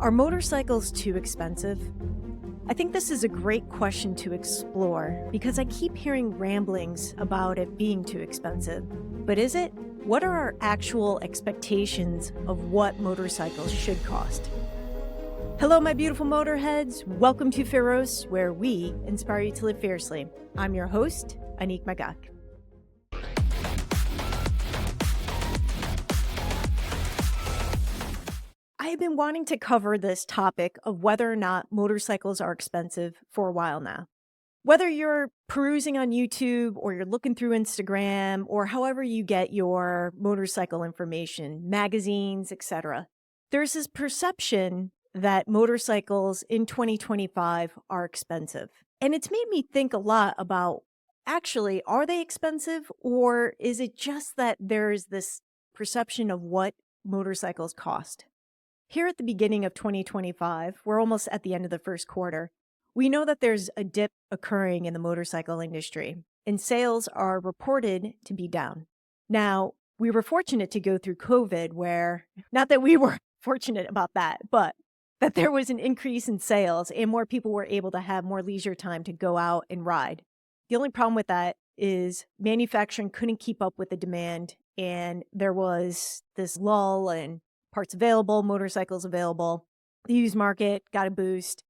Are motorcycles too expensive? I think this is a great question to explore because I keep hearing ramblings about it being too expensive. But is it? What are our actual expectations of what motorcycles should cost? Hello, my beautiful motorheads. Welcome to Feroz, where we inspire you to live fiercely. I'm your host, Annick Magac. I have been wanting to cover this topic of whether or not motorcycles are expensive for a while now. Whether you're perusing on YouTube or you're looking through Instagram or however you get your motorcycle information, magazines, etc., there's this perception that motorcycles in 2025 are expensive. And it's made me think a lot about, actually, are they expensive, or is it just that there's this perception of what motorcycles cost? Here at the beginning of 2025, we're almost at the end of the first quarter, we know that there's a dip occurring in the motorcycle industry, and sales are reported to be down. Now, we were fortunate to go through COVID where, not that we were fortunate about that, but that there was an increase in sales and more people were able to have more leisure time to go out and ride. The only problem with that is manufacturing couldn't keep up with the demand, and there was this lull in parts available, motorcycles available. The used market got a boost.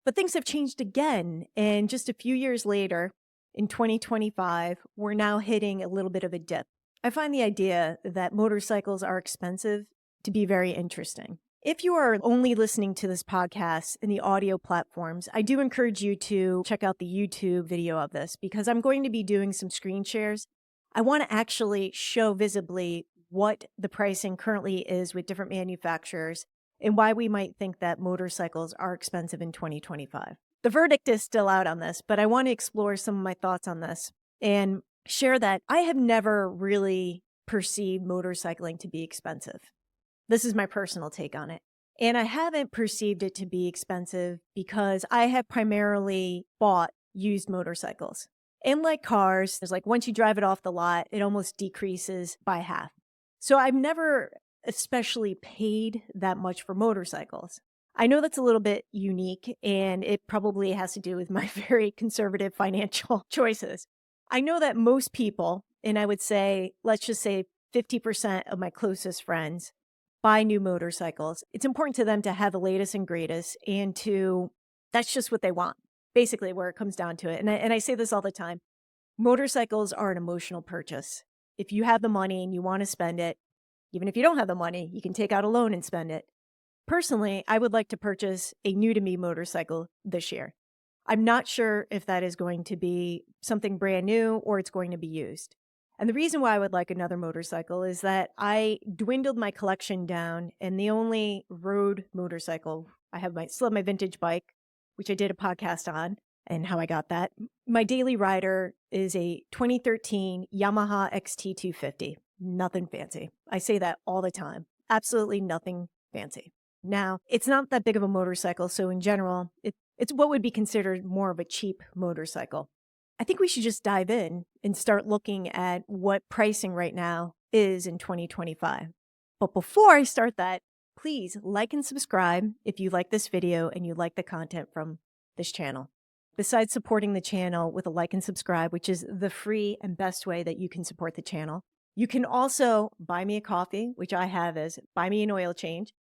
But things have changed again. And just a few years later, in 2025, we're now hitting a little bit of a dip. I find the idea that motorcycles are expensive to be very interesting. If you are only listening to this podcast in the audio platforms, I do encourage you to check out the YouTube video of this because I'm going to be doing some screen shares. I want to actually show visibly what the pricing currently is with different manufacturers and why we might think that motorcycles are expensive in 2025. The verdict is still out on this, but I want to explore some of my thoughts on this and share that I have never really perceived motorcycling to be expensive. This is my personal take on it. And I haven't perceived it to be expensive because I have primarily bought used motorcycles. And like cars, there's like once you drive it off the lot, it almost decreases by half. So I've never especially paid that much for motorcycles. I know that's a little bit unique, and it probably has to do with my very conservative financial choices. I know that most people, and I would say, let's just say 50% of my closest friends, buy new motorcycles. It's important to them to have the latest and greatest, and that's just what they want, basically where it comes down to it. And I say this all the time. Motorcycles are an emotional purchase. If you have the money and you want to spend it, even if you don't have the money, you can take out a loan and spend it. Personally, I would like to purchase a new-to-me motorcycle this year. I'm not sure if that is going to be something brand new or it's going to be used. And the reason why I would like another motorcycle is that I dwindled my collection down, and the only road motorcycle, still have my vintage bike, which I did a podcast on, and how I got that. My daily rider is a 2013 Yamaha XT250. Nothing fancy. I say that all the time. Absolutely nothing fancy. Now, it's not that big of a motorcycle, so in general, it's what would be considered more of a cheap motorcycle. I think we should just dive in and start looking at what pricing right now is in 2025. But before I start that, please like and subscribe if you like this video and you like the content from this channel. Besides supporting the channel with a like and subscribe, which is the free and best way that you can support the channel, you can also buy me a coffee, which I have as Buy Me an Oil Change,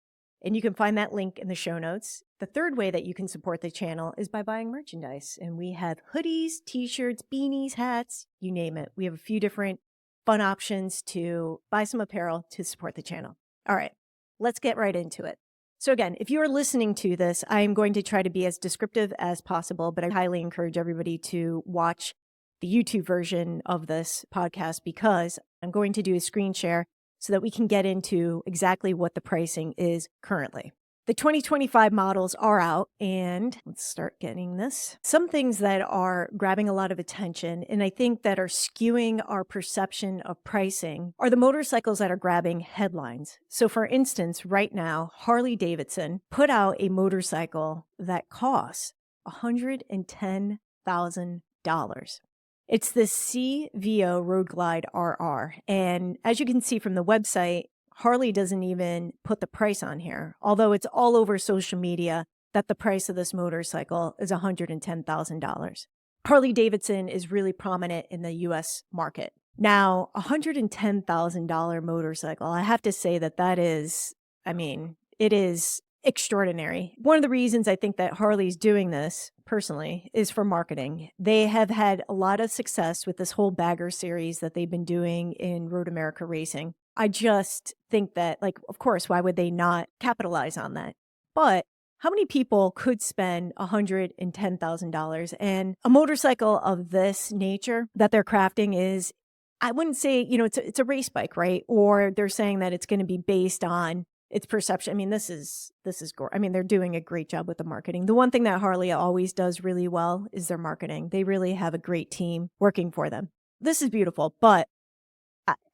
and you can find that link in the show notes. The third way that you can support the channel is by buying merchandise, and we have hoodies, t-shirts, beanies, hats, you name it. We have a few different fun options to buy some apparel to support the channel. All right, let's get right into it. So again, if you are listening to this, I am going to try to be as descriptive as possible, but I highly encourage everybody to watch the YouTube version of this podcast because I'm going to do a screen share so that we can get into exactly what the pricing is currently. The 2025 models are out, and let's start getting this. Some things that are grabbing a lot of attention, and I think that are skewing our perception of pricing, are the motorcycles that are grabbing headlines. So for instance, right now, Harley-Davidson put out a motorcycle that costs $110,000. It's the CVO Road Glide RR. And as you can see from the website, Harley doesn't even put the price on here, although it's all over social media that the price of this motorcycle is $110,000. Harley-Davidson is really prominent in the US market. Now, $110,000 motorcycle, I have to say that is, it is extraordinary. One of the reasons I think that Harley's doing this, personally, is for marketing. They have had a lot of success with this whole bagger series that they've been doing in Road America racing. I just think that, like, of course, why would they not capitalize on that? But how many people could spend $110,000? And a motorcycle of this nature that they're crafting is, I wouldn't say, it's a race bike, right? Or they're saying that it's going to be based on its perception. I mean, this is they're doing a great job with the marketing. The one thing that Harley always does really well is their marketing. They really have a great team working for them. This is beautiful, but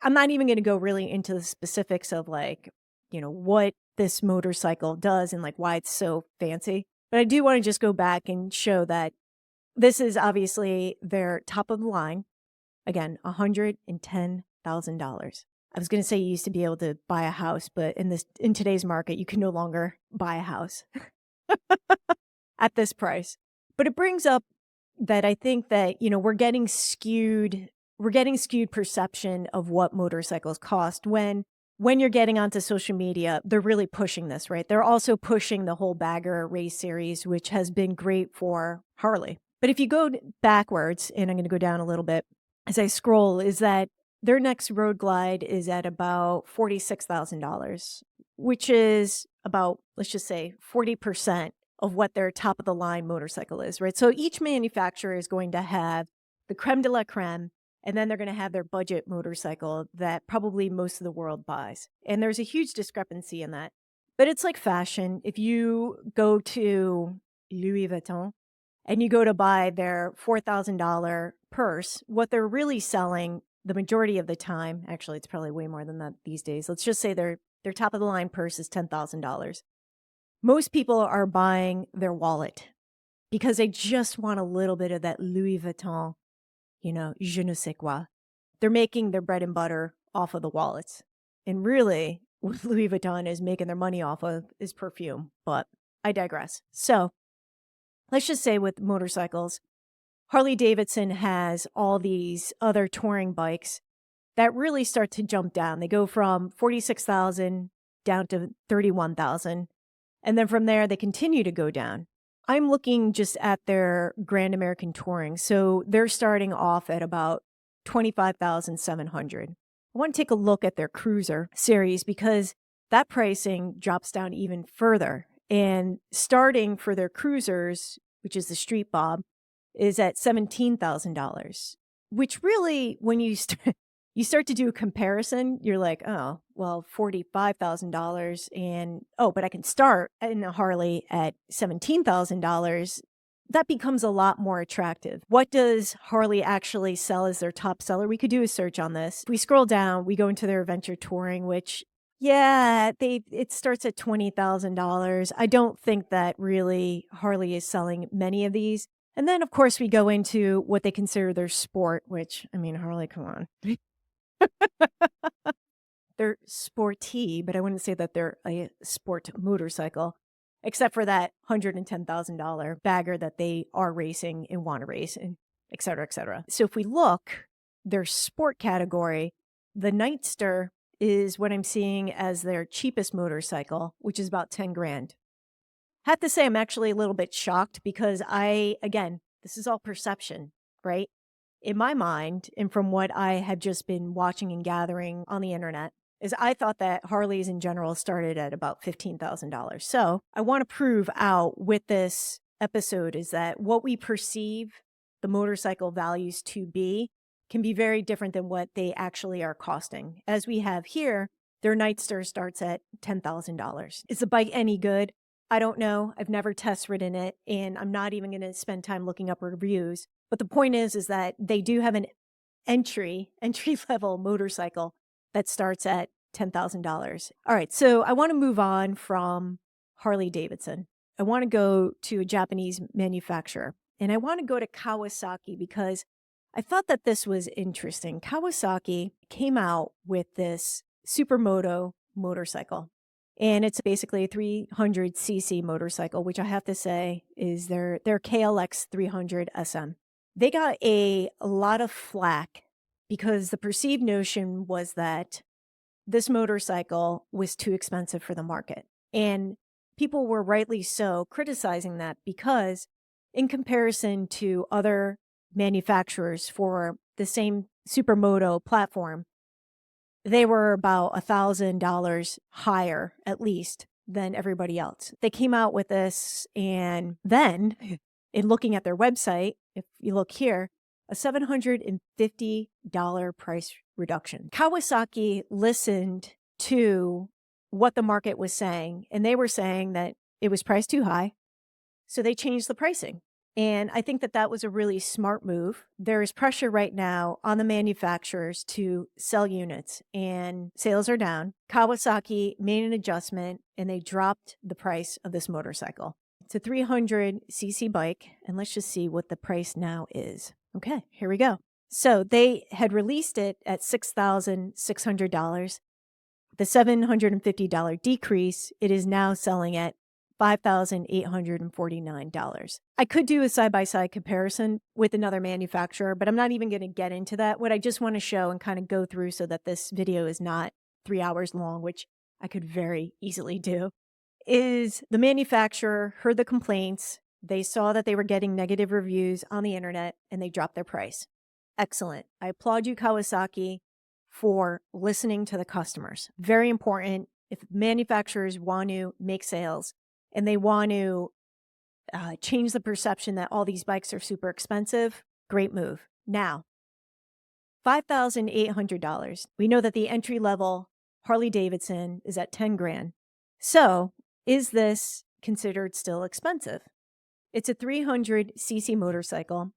I'm not even going to go really into the specifics of what this motorcycle does and why it's so fancy. But I do want to just go back and show that this is obviously their top of the line. Again, $110,000. I was going to say you used to be able to buy a house, but in today's market, you can no longer buy a house at this price. But it brings up that I think that, we're getting skewed perception of what motorcycles cost when you're getting onto social media, they're really pushing this, right? They're also pushing the whole bagger race series, which has been great for Harley. But if you go backwards, and I'm going to go down a little bit as I scroll, is that their next road glide is at about $46,000, which is about, let's just say, 40% of what their top of the line motorcycle is, right? So each manufacturer is going to have the creme de la creme, and then they're going to have their budget motorcycle that probably most of the world buys. And there's a huge discrepancy in that. But it's like fashion. If you go to Louis Vuitton and you go to buy their $4,000 purse, what they're really selling the majority of the time, actually, it's probably way more than that these days. Let's just say their top of the line purse is $10,000. Most people are buying their wallet because they just want a little bit of that Louis Vuitton, je ne sais quoi. They're making their bread and butter off of the wallets. And really, what Louis Vuitton is making their money off of is perfume. But I digress. So let's just say with motorcycles, Harley-Davidson has all these other touring bikes that really start to jump down. They go from 46,000 down to 31,000. And then from there, they continue to go down. I'm looking just at their Grand American Touring. So they're starting off at about 25,700. I want to take a look at their Cruiser series because that pricing drops down even further. And starting for their Cruisers, which is the Street Bob, is at $17,000, which really, when you start to do a comparison, you're like, oh, well, $45,000 but I can start in a Harley at $17,000. That becomes a lot more attractive. What does Harley actually sell as their top seller? We could do a search on this. If we scroll down, we go into their Adventure Touring, which, it starts at $20,000. I don't think that really Harley is selling many of these. And then, of course, we go into what they consider their sport, which, Harley, come on. They're sporty, but I wouldn't say that they're a sport motorcycle, except for that $110,000 bagger that they are racing and want to race, and et cetera, et cetera. So if we look, their sport category, the Nightster is what I'm seeing as their cheapest motorcycle, which is about 10 grand. Have to say I'm actually a little bit shocked because this is all perception, right? In my mind, and from what I have just been watching and gathering on the internet, is I thought that Harleys in general started at about $15,000. So I want to prove out with this episode is that what we perceive the motorcycle values to be can be very different than what they actually are costing. As we have here, their Nightster starts at $10,000. Is the bike any good? I don't know. I've never test ridden it, and I'm not even going to spend time looking up reviews. But the point is that they do have an entry level motorcycle that starts at $10,000. All right, so I want to move on from Harley-Davidson. I want to go to a Japanese manufacturer, and I want to go to Kawasaki because I thought that this was interesting. Kawasaki came out with this Supermoto motorcycle. And it's basically a 300cc motorcycle, which I have to say is their KLX 300 SM. They got a lot of flack because the perceived notion was that this motorcycle was too expensive for the market. And people were rightly so criticizing that because in comparison to other manufacturers for the same supermoto platform, they were about $1,000 higher, at least, than everybody else. They came out with this, and then, in looking at their website, if you look here, a $750 price reduction. Kawasaki listened to what the market was saying, and they were saying that it was priced too high, so they changed the pricing. And I think that that was a really smart move. There is pressure right now on the manufacturers to sell units, and sales are down. Kawasaki made an adjustment, and they dropped the price of this motorcycle. It's a 300cc bike, and let's just see what the price now is. Okay, here we go. So they had released it at $6,600. The $750 decrease, it is now selling at $5,849. I could do a side-by-side comparison with another manufacturer, but I'm not even going to get into that. What I just want to show and kind of go through so that this video is not 3 hours long, which I could very easily do, is the manufacturer heard the complaints. They saw that they were getting negative reviews on the internet, and they dropped their price. Excellent. I applaud you, Kawasaki, for listening to the customers. Very important. If manufacturers want to make sales, and they want to change the perception that all these bikes are super expensive, great move. Now, $5,800. We know that the entry level Harley-Davidson is at 10 grand. So is this considered still expensive? It's a 300cc motorcycle,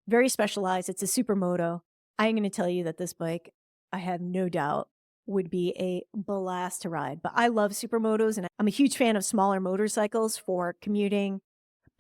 very specialized. It's a supermoto. I'm going to tell you that this bike, I have no doubt, would be a blast to ride. But I love supermotos, and I'm a huge fan of smaller motorcycles for commuting,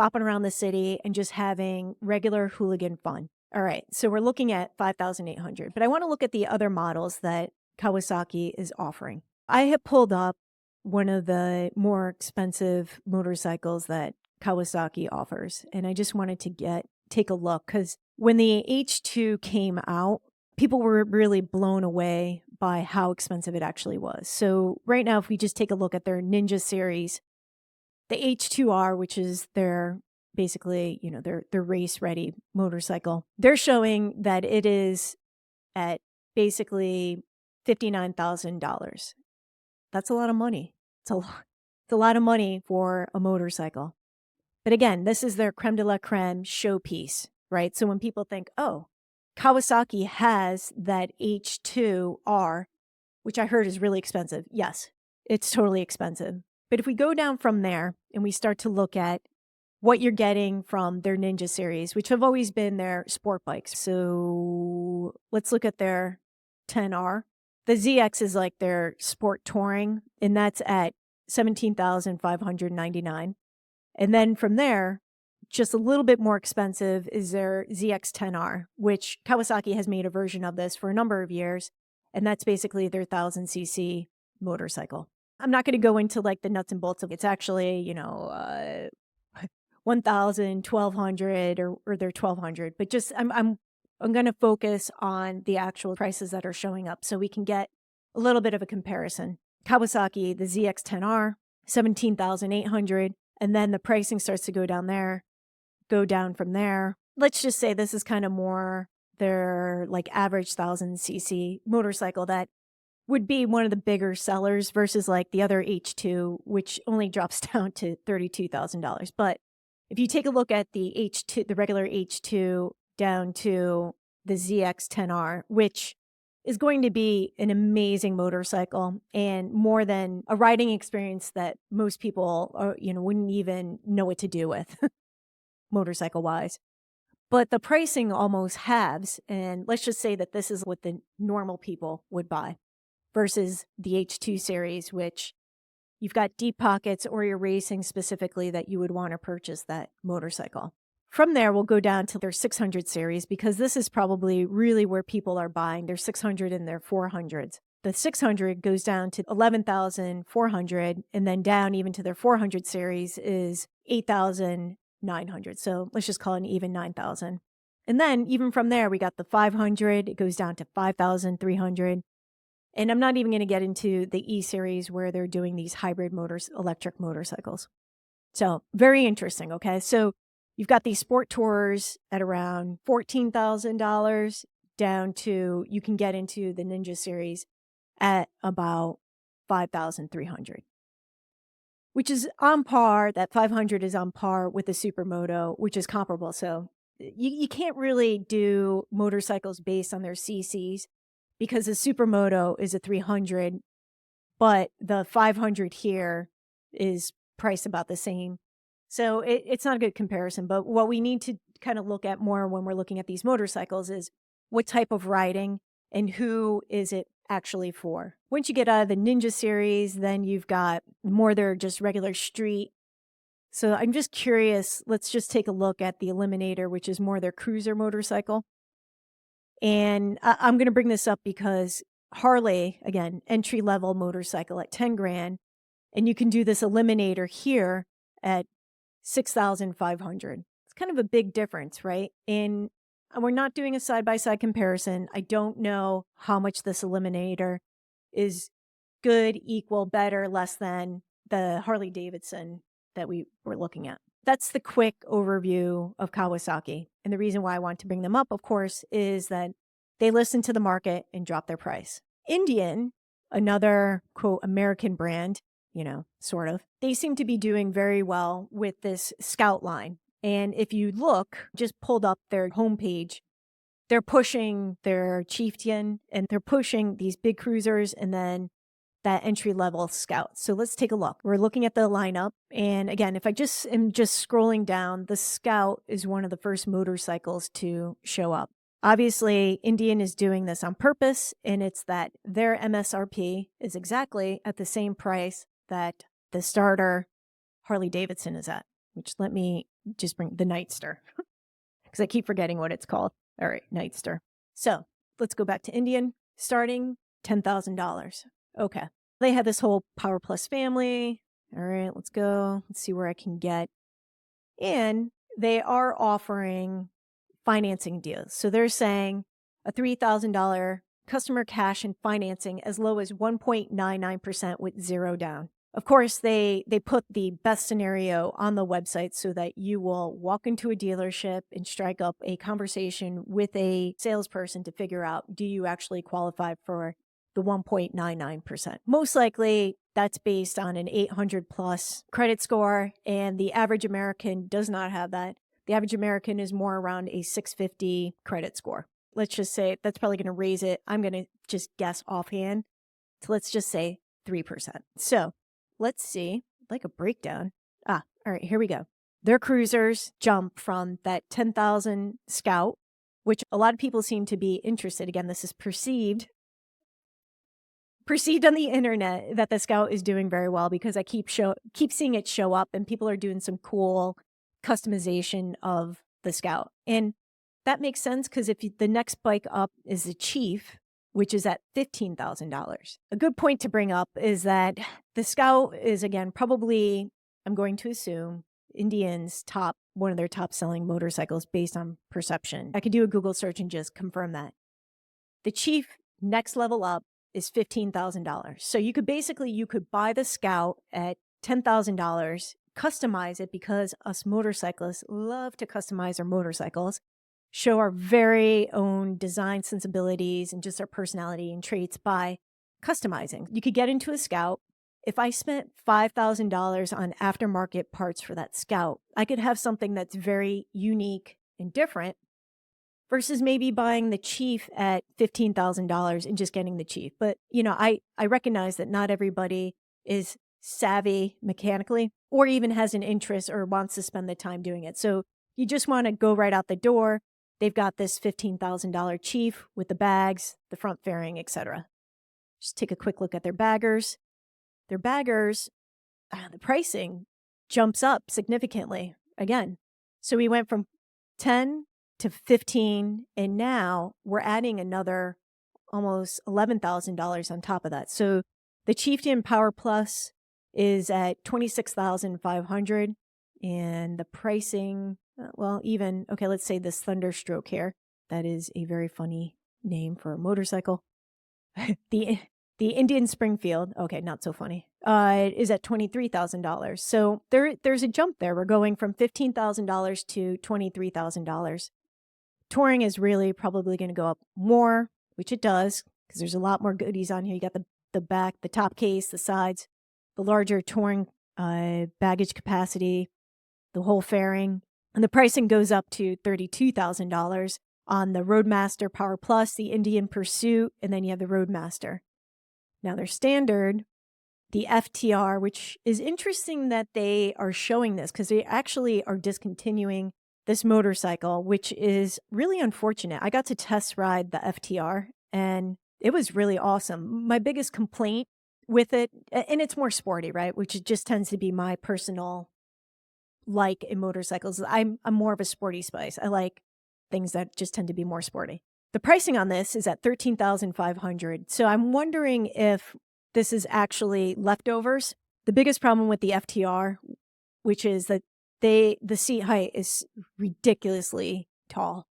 bopping around the city, and just having regular hooligan fun. All right, so we're looking at $5,800, but I want to look at the other models that Kawasaki is offering. I have pulled up one of the more expensive motorcycles that Kawasaki offers, and I just wanted to take a look, because when the H2 came out, people were really blown away by how expensive it actually was. So right now, if we just take a look at their Ninja series, the H2R, which is their basically, their race ready motorcycle, they're showing that it is at basically $59,000. That's a lot of money. It's a lot of money for a motorcycle. But again, this is their creme de la creme showpiece, right? So when people think, oh, Kawasaki has that H2R, which I heard is really expensive. Yes, it's totally expensive. But if we go down from there and we start to look at what you're getting from their Ninja series, which have always been their sport bikes. So let's look at their 10R. The ZX is like their sport touring, and that's at $17,599. And then from there, just a little bit more expensive is their ZX10R, which Kawasaki has made a version of this for a number of years. And that's basically their 1000cc motorcycle. I'm not going to go into like the nuts and bolts of it. It's actually, 1,000, 1,200, or they're 1,200. But just I'm going to focus on the actual prices that are showing up so we can get a little bit of a comparison. Kawasaki, the ZX10R, 17,800. And then the pricing starts to go down there. Go down from there. Let's just say this is kind of more their like average 1000cc motorcycle that would be one of the bigger sellers versus like the other H2, which only drops down to $32,000. But if you take a look at the H2, the regular H2 down to the ZX10R, which is going to be an amazing motorcycle and more than a riding experience that most people wouldn't even know what to do with. Motorcycle wise, but the pricing almost halves. And let's just say that this is what the normal people would buy versus the H2 series, which you've got deep pockets or you're racing specifically that you would want to purchase that motorcycle. From there, we'll go down to their 600 series because this is probably really where people are buying their 600 and their 400s. The 600 goes down to 11,400, and then down even to their 400 series is 8,900. So let's just call it an even 9,000. And then even from there, we got the 500. It goes down to 5,300. And I'm not even going to get into the E series where they're doing these hybrid electric motorcycles. So very interesting. Okay. So you've got these sport tours at around $14,000 down to, you can get into the Ninja series at about 5,300, which is on par. That 500 is on par with the Supermoto, which is comparable. So you can't really do motorcycles based on their CCs because the Supermoto is a 300, but the 500 here is priced about the same. So it's not a good comparison. But what we need to kind of look at more when we're looking at these motorcycles is what type of riding and who is it actually for. Once you get out of the Ninja series, then you've got more their just regular street. So I'm just curious, let's just take a look at the Eliminator, which is more their cruiser motorcycle. And I'm going to bring this up because Harley, again, entry-level motorcycle at 10 grand, and you can do this Eliminator here at 6,500. It's kind of a big difference, right? And we're not doing a side-by-side comparison. I don't know how much this Eliminator is good, equal, better, less than the Harley-Davidson that we were looking at. That's the quick overview of Kawasaki. And the reason why I want to bring them up, of course, is that they listen to the market and drop their price. Indian, another, quote, American brand, sort of, they seem to be doing very well with this Scout line. And if you look, just pulled up their homepage, they're pushing their Chieftain and they're pushing these big cruisers and then that entry-level Scout. So let's take a look. We're looking at the lineup. And again, if I just am just scrolling down, the Scout is one of the first motorcycles to show up. Obviously, Indian is doing this on purpose, and it's that their MSRP is exactly at the same price that the starter Harley-Davidson is at, which let me just bring the Nightster because I keep forgetting what it's called. All right, Nightster. So let's go back to Indian, starting $10,000. Okay. They had this whole Power Plus family. All right, let's go. Let's see where I can get. And they are offering financing deals. So they're saying a $3,000 customer cash and financing as low as 1.99% with zero down. Of course, they put the best scenario on the website so that you will walk into a dealership and strike up a conversation with a salesperson to figure out, do you actually qualify for the 1.99%. Most likely, that's based on an 800 plus credit score, and the average American does not have that. The average American is more around a 650 credit score. Let's just say that's probably going to raise it. I'm going to just guess offhand. So let's just say 3%. So let's see, like a breakdown. All right, here we go. Their cruisers jump from that 10,000 Scout, which a lot of people seem to be interested. Again, this is perceived on the internet that the Scout is doing very well because I keep seeing it show up and people are doing some cool customization of the Scout. And that makes sense because if the next bike up is the Chief, which is at $15,000. A good point to bring up is that the Scout is, again, probably, I'm going to assume, Indian's one of their top selling motorcycles based on perception. I could do a Google search and just confirm that. The Chief next level up is $15,000. So you could buy the Scout at $10,000, customize it because us motorcyclists love to customize our motorcycles, show our very own design sensibilities and just our personality and traits by customizing. You could get into a Scout. If I spent $5,000 on aftermarket parts for that Scout, I could have something that's very unique and different versus maybe buying the Chief at $15,000 and just getting the Chief. But, I recognize that not everybody is savvy mechanically or even has an interest or wants to spend the time doing it. So you just want to go right out the door. They've got this $15,000 Chief with the bags, the front fairing, etc. Just take a quick look at their baggers. Their baggers, the pricing jumps up significantly again. So we went from 10 to 15, and now we're adding another almost $11,000 on top of that. So the Chieftain Power Plus is at $26,500, and the pricing, okay, let's say this Thunderstroke here. That is a very funny name for a motorcycle. The Indian Springfield, okay, not so funny, is at $23,000. So there's a jump there. We're going from $15,000 to $23,000. Touring is really probably going to go up more, which it does, because there's a lot more goodies on here. You got the back, the top case, the sides, the larger touring baggage capacity, the whole fairing, and the pricing goes up to $32,000 on the Roadmaster Power Plus, the Indian Pursuit, and then you have the Roadmaster. Now they're standard, the FTR, which is interesting that they are showing this because they actually are discontinuing this motorcycle, which is really unfortunate. I got to test ride the FTR and it was really awesome. My biggest complaint with it, and it's more sporty, right? Which just tends to be my personal like in motorcycles. I'm more of a sporty spice. I like things that just tend to be more sporty. The pricing on this is at $13,500. So I'm wondering if this is actually leftovers. The biggest problem with the FTR, which is that the seat height is ridiculously tall.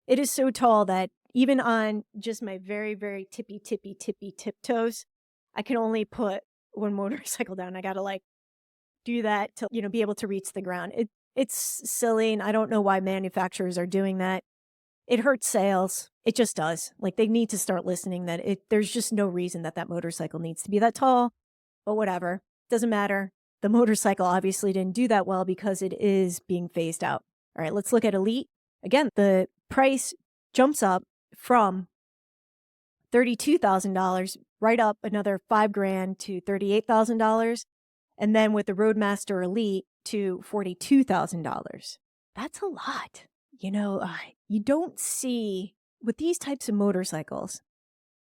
It is so tall that even on just my very, very tippy tiptoes, I can only put one motorcycle down. I got to do that to, be able to reach the ground. It's silly, and I don't know why manufacturers are doing that. It hurts sales. It just does. They need to start listening that there's just no reason that motorcycle needs to be that tall, but whatever. Doesn't matter. The motorcycle obviously didn't do that well because it is being phased out. All right, let's look at Elite. Again, the price jumps up from $32,000 right up another $5,000 to $38,000. And then with the Roadmaster Elite to $42,000. That's a lot. You don't see, with these types of motorcycles,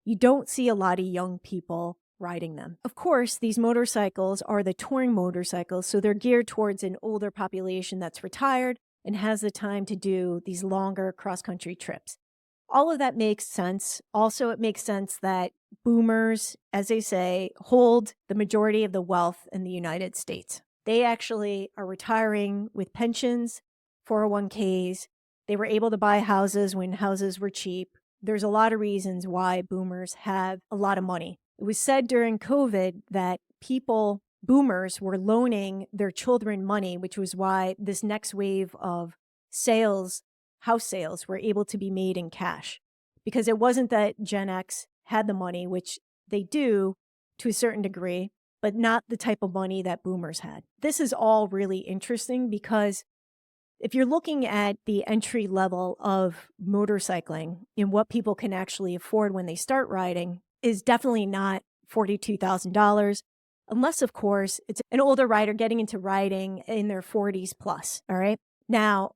you don't see a lot of young people riding them. Of course, these motorcycles are the touring motorcycles, so they're geared towards an older population that's retired and has the time to do these longer cross-country trips. All of that makes sense. Also, it makes sense that boomers, as they say, hold the majority of the wealth in the United States. They actually are retiring with pensions, 401ks. They were able to buy houses when houses were cheap. There's a lot of reasons why boomers have a lot of money. It was said during COVID that boomers were loaning their children money, which was why this next wave of house sales were able to be made in cash. Because it wasn't that Gen X had the money, which they do to a certain degree, but not the type of money that boomers had. This is all really interesting because if you're looking at the entry level of motorcycling and what people can actually afford when they start riding is definitely not $42,000, unless, of course, it's an older rider getting into riding in their 40s plus, all right? Now,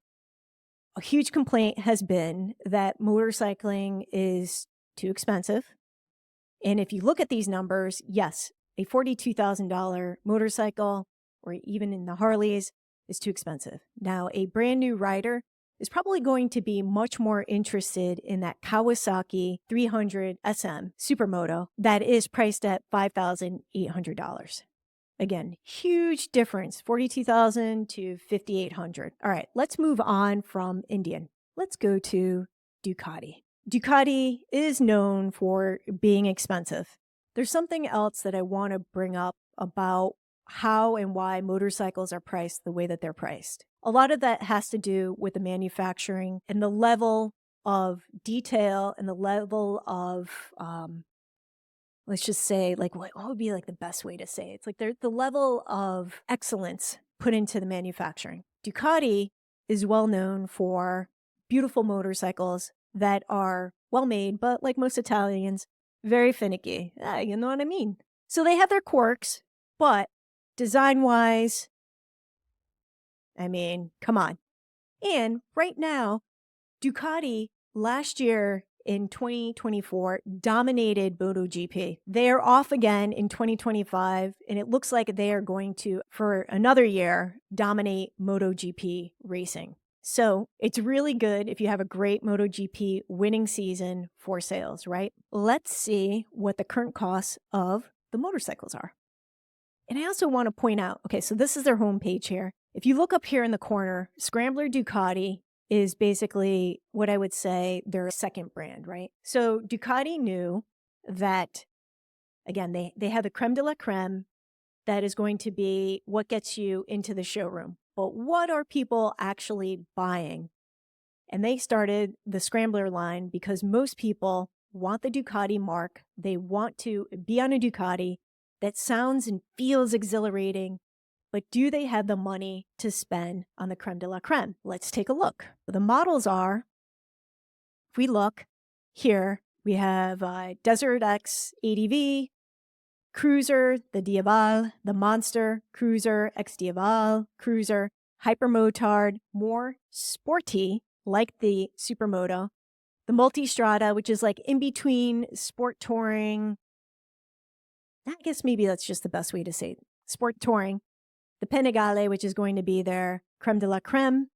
a huge complaint has been that motorcycling is too expensive. And if you look at these numbers, yes, a $42,000 motorcycle, or even in the Harleys, is too expensive. Now, a brand new rider is probably going to be much more interested in that Kawasaki 300 SM Supermoto that is priced at $5,800. Again, huge difference, $42,000 to $5,800. All right, let's move on from Indian. Let's go to Ducati. Ducati is known for being expensive. There's something else that I want to bring up about how and why motorcycles are priced the way that they're priced. A lot of that has to do with the manufacturing and the level of detail and the level of, let's just say, what would be the best way to say it? It's the level of excellence put into the manufacturing. Ducati is well known for beautiful motorcycles that are well made, but like most Italians, very finicky. You know what I mean? So they have their quirks, but design-wise, come on. And right now, Ducati last year in 2024 dominated MotoGP. They are off again in 2025, and it looks like they are going to, for another year, dominate MotoGP racing. So it's really good if you have a great MotoGP winning season for sales, right? Let's see what the current costs of the motorcycles are. And I also want to point out, okay, so this is their homepage here. If you look up here in the corner, Scrambler Ducati is basically what I would say their second brand, right? So Ducati knew that, again, they have the creme de la creme that is going to be what gets you into the showroom. But what are people actually buying? And they started the Scrambler line because most people want the Ducati mark. They want to be on a Ducati that sounds and feels exhilarating, but do they have the money to spend on the creme de la creme? Let's take a look. The models are, if we look here, we have Desert X ADV, Cruiser, the Diaval, the Monster, Cruiser, X Diaval, Cruiser, Hypermotard, more sporty, like the Supermoto, the Multistrada, which is like in between sport touring. I guess maybe that's just the best way to say it. Sport touring. The Panigale, which is going to be their creme de la creme.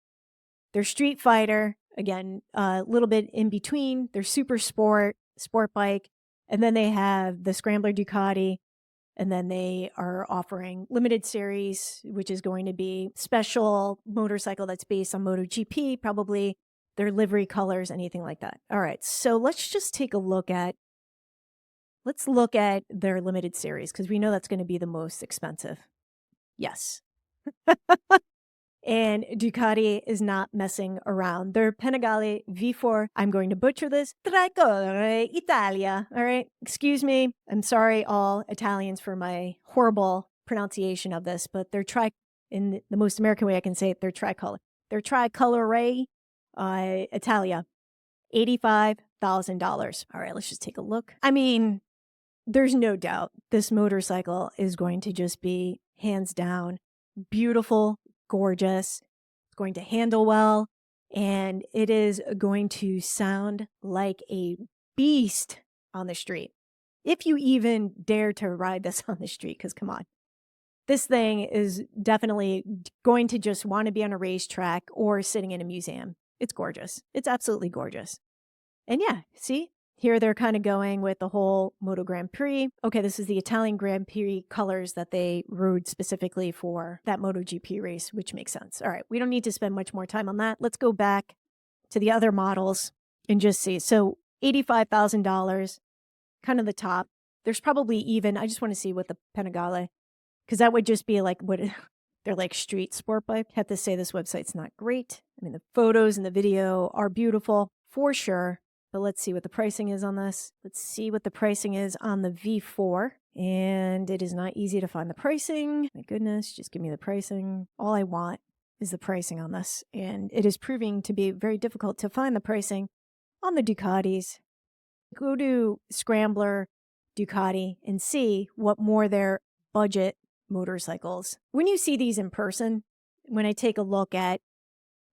Their Street Fighter, again, a little bit in between. Their Super Sport, sport bike. And then they have the Scrambler Ducati. And then they are offering limited series, which is going to be special motorcycle that's based on MotoGP, probably their livery colors, anything like that. All right, so let's just take a look at, let's look at their limited series because we know that's going to be the most expensive. Yes. And Ducati is not messing around. Their Panigale V4, I'm going to butcher this, Tricolore Italia. All right, excuse me. I'm sorry, all Italians, for my horrible pronunciation of this, but they're in the most American way I can say it, they're tricolor. They're Tricolore Italia, $85,000. All right, let's just take a look. I mean, there's no doubt this motorcycle is going to just be hands down beautiful, gorgeous, it's going to handle well, and it is going to sound like a beast on the street. If you even dare to ride this on the street, because come on, this thing is definitely going to just want to be on a racetrack or sitting in a museum. It's gorgeous. It's absolutely gorgeous. And yeah, see? Here they're kind of going with the whole Moto Grand Prix. Okay, this is the Italian Grand Prix colors that they rode specifically for that MotoGP race, which makes sense. All right, we don't need to spend much more time on that. Let's go back to the other models and just see. So $85,000, kind of the top. There's probably even, I just want to see what the Panigale, because that would just be like what they're like street sport bike. I have to say this website's not great. I mean, the photos and the video are beautiful for sure. But let's see what the pricing is on this. Let's see what the pricing is on the V4. And it is not easy to find the pricing. My goodness, just give me the pricing. All I want is the pricing on this. And it is proving to be very difficult to find the pricing on the Ducatis. Go to Scrambler Ducati and see what more their budget motorcycles. When you see these in person, when I take a look at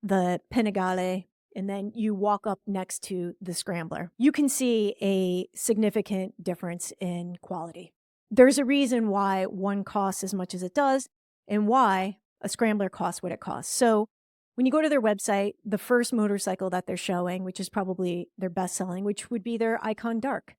the Panigale, and then you walk up next to the Scrambler, you can see a significant difference in quality. There's a reason why one costs as much as it does and why a Scrambler costs what it costs. So when you go to their website, the first motorcycle that they're showing, which is probably their best selling, which would be their Icon Dark,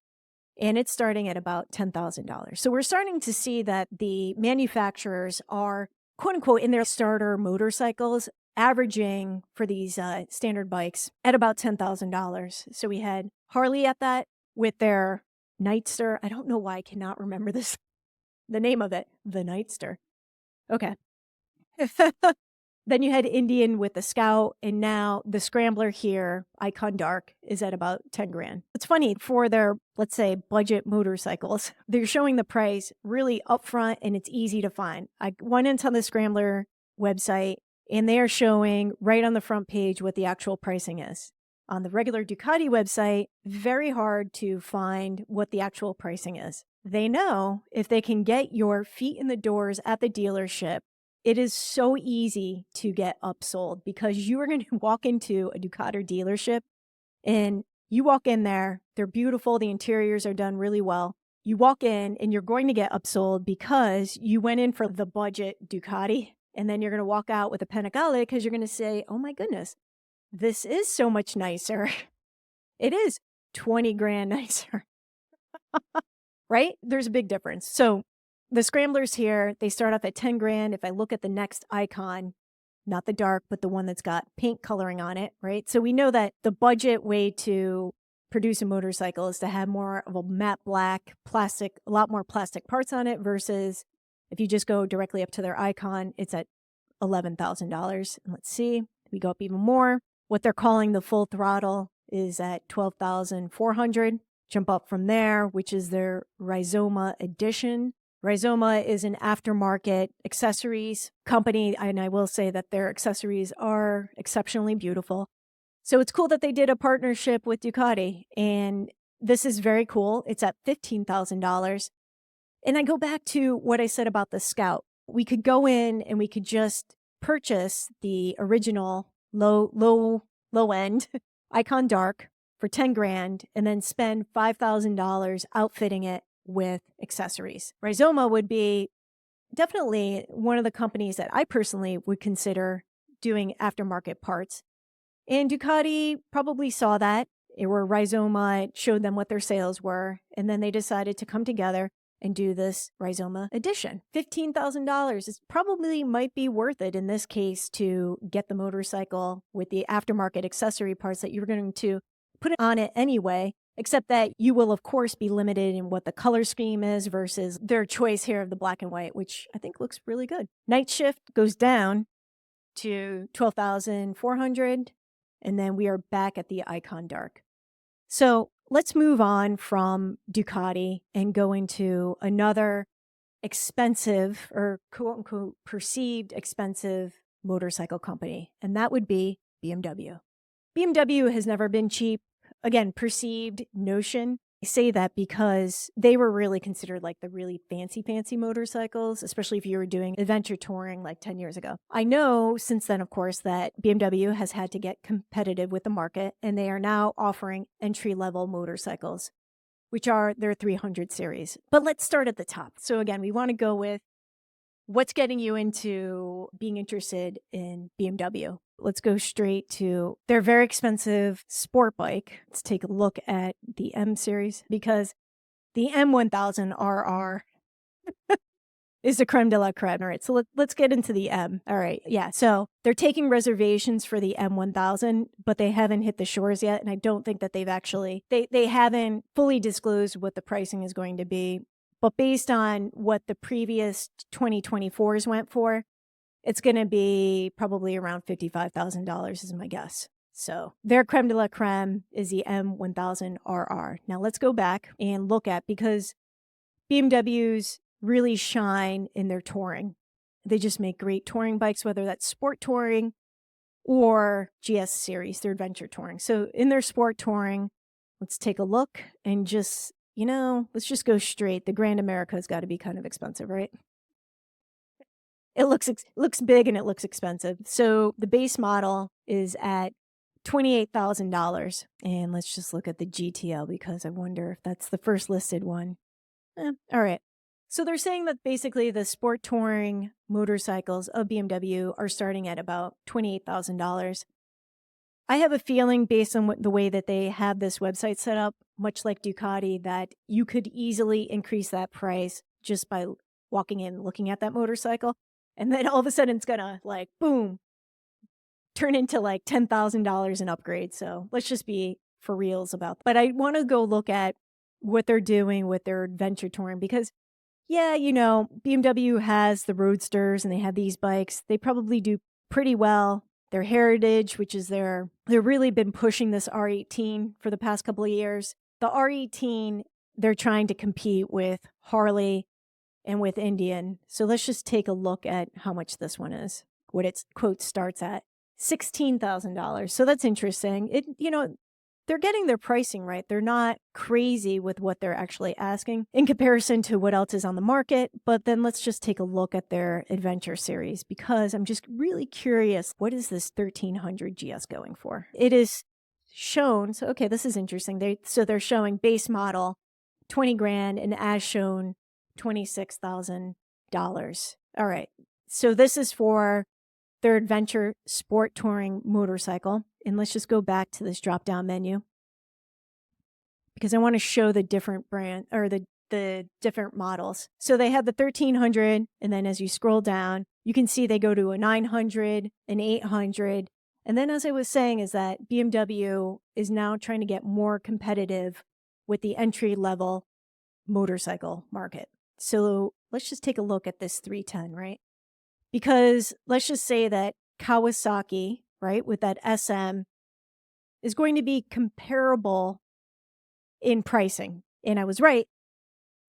and it's starting at about $10,000. So we're starting to see that the manufacturers are, quote unquote, in their starter motorcycles, averaging for these standard bikes at about $10,000. So we had Harley at that with their Nightster. I don't know why I cannot remember this, the name of it, the Nightster. Okay. Then you had Indian with the Scout, and now the Scrambler here, Icon Dark, is at about 10 grand. It's funny, for their, let's say, budget motorcycles, they're showing the price really upfront and it's easy to find. I went into the Scrambler website and they are showing right on the front page what the actual pricing is. On the regular Ducati website, very hard to find what the actual pricing is. They know if they can get your feet in the doors at the dealership, it is so easy to get upsold because you are going to walk into a Ducati dealership and you walk in there, they're beautiful, the interiors are done really well. You walk in and you're going to get upsold because you went in for the budget Ducati And then you're going to walk out with a Panigale because you're going to say, oh my goodness, this is so much nicer. It is 20 grand nicer, right? There's a big difference. So the scramblers here, they start off at 10 grand. If I look at the next icon, not the dark, but the one that's got paint coloring on it, right? So we know that the budget way to produce a motorcycle is to have more of a matte black plastic, a lot more plastic parts on it versus if you just go directly up to their icon, it's at $11,000. And let's see, we go up even more. What they're calling the full throttle is at $12,400. Jump up from there, which is their Rhizoma edition. Rhizoma is an aftermarket accessories company, and I will say that their accessories are exceptionally beautiful. So it's cool that they did a partnership with Ducati, and this is very cool. It's at $15,000. And I go back to what I said about the Scout. We could go in and we could just purchase the original low end Icon Dark for 10 grand and then spend $5,000 outfitting it with accessories. Rhizoma would be definitely one of the companies that I personally would consider doing aftermarket parts. And Ducati probably saw that, where Rhizoma showed them what their sales were, and then they decided to come together and do this Rhizoma edition. $15,000 is probably might be worth it in this case to get the motorcycle with the aftermarket accessory parts that you're going to put on it anyway, except that you will, of course, be limited in what the color scheme is versus their choice here of the black and white, which I think looks really good. Night Shift goes down to $12,400, and then we are back at the Icon Dark. So let's move on from Ducati and go into another expensive or quote unquote perceived expensive motorcycle company, and that would be BMW. BMW has never been cheap. Again, perceived notion. I say that because they were really considered like the really fancy motorcycles, especially if you were doing adventure touring like 10 years ago. I know since then, of course, that BMW has had to get competitive with the market, and they are now offering entry-level motorcycles, which are their 300 series. But let's start at the top. So again, we want to go with what's getting you into being interested in BMW. Let's go straight to their very expensive sport bike. Let's take a look at the M series because the M1000RR is the creme de la creme. All right, so let's get into the M. All right, yeah, so they're taking reservations for the M1000, but they haven't hit the shores yet, and I don't think that they've actually, they haven't fully disclosed what the pricing is going to be. But based on what the previous 2024s went for, it's going to be probably around $55,000 is my guess. So their creme de la creme is the M1000RR. Now let's go back and look at, because BMWs really shine in their touring. They just make great touring bikes, whether that's sport touring or GS series, their adventure touring. So in their sport touring, let's take a look and just, let's just go straight. The Grand America has got to be kind of expensive, right? It looks big and it looks expensive. So the base model is at $28,000. And let's just look at the GTL because I wonder if that's the first listed one. All right. So they're saying that basically the sport touring motorcycles of BMW are starting at about $28,000. I have a feeling based on the way that they have this website set up, much like Ducati, that you could easily increase that price just by walking in and looking at that motorcycle. And then all of a sudden it's going to like, boom, turn into like $10,000 in upgrade. So let's just be for reals about that. But I want to go look at what they're doing with their adventure touring because, yeah, BMW has the Roadsters and they have these bikes. They probably do pretty well. Their Heritage, which is they've really been pushing this R18 for the past couple of years. The R18, they're trying to compete with Harley and with Indian. So let's just take a look at how much this one is. What its quote starts at $16,000. So that's interesting. They're getting their pricing right. They're not crazy with what they're actually asking in comparison to what else is on the market. But then let's just take a look at their adventure series because I'm just really curious. What is this 1300 GS going for? It is shown. So, okay, this is interesting. They're showing base model 20 grand and as shown $26,000. All right. So this is for their adventure sport touring motorcycle. And let's just go back to this drop-down menu because I want to show the different brand or the different models. So they have the 1300, and then as you scroll down, you can see they go to a 900, an 800. And then as I was saying is that BMW is now trying to get more competitive with the entry-level motorcycle market. So let's just take a look at this 310, right? Because let's just say that Kawasaki, right, with that SM is going to be comparable in pricing. And I was right.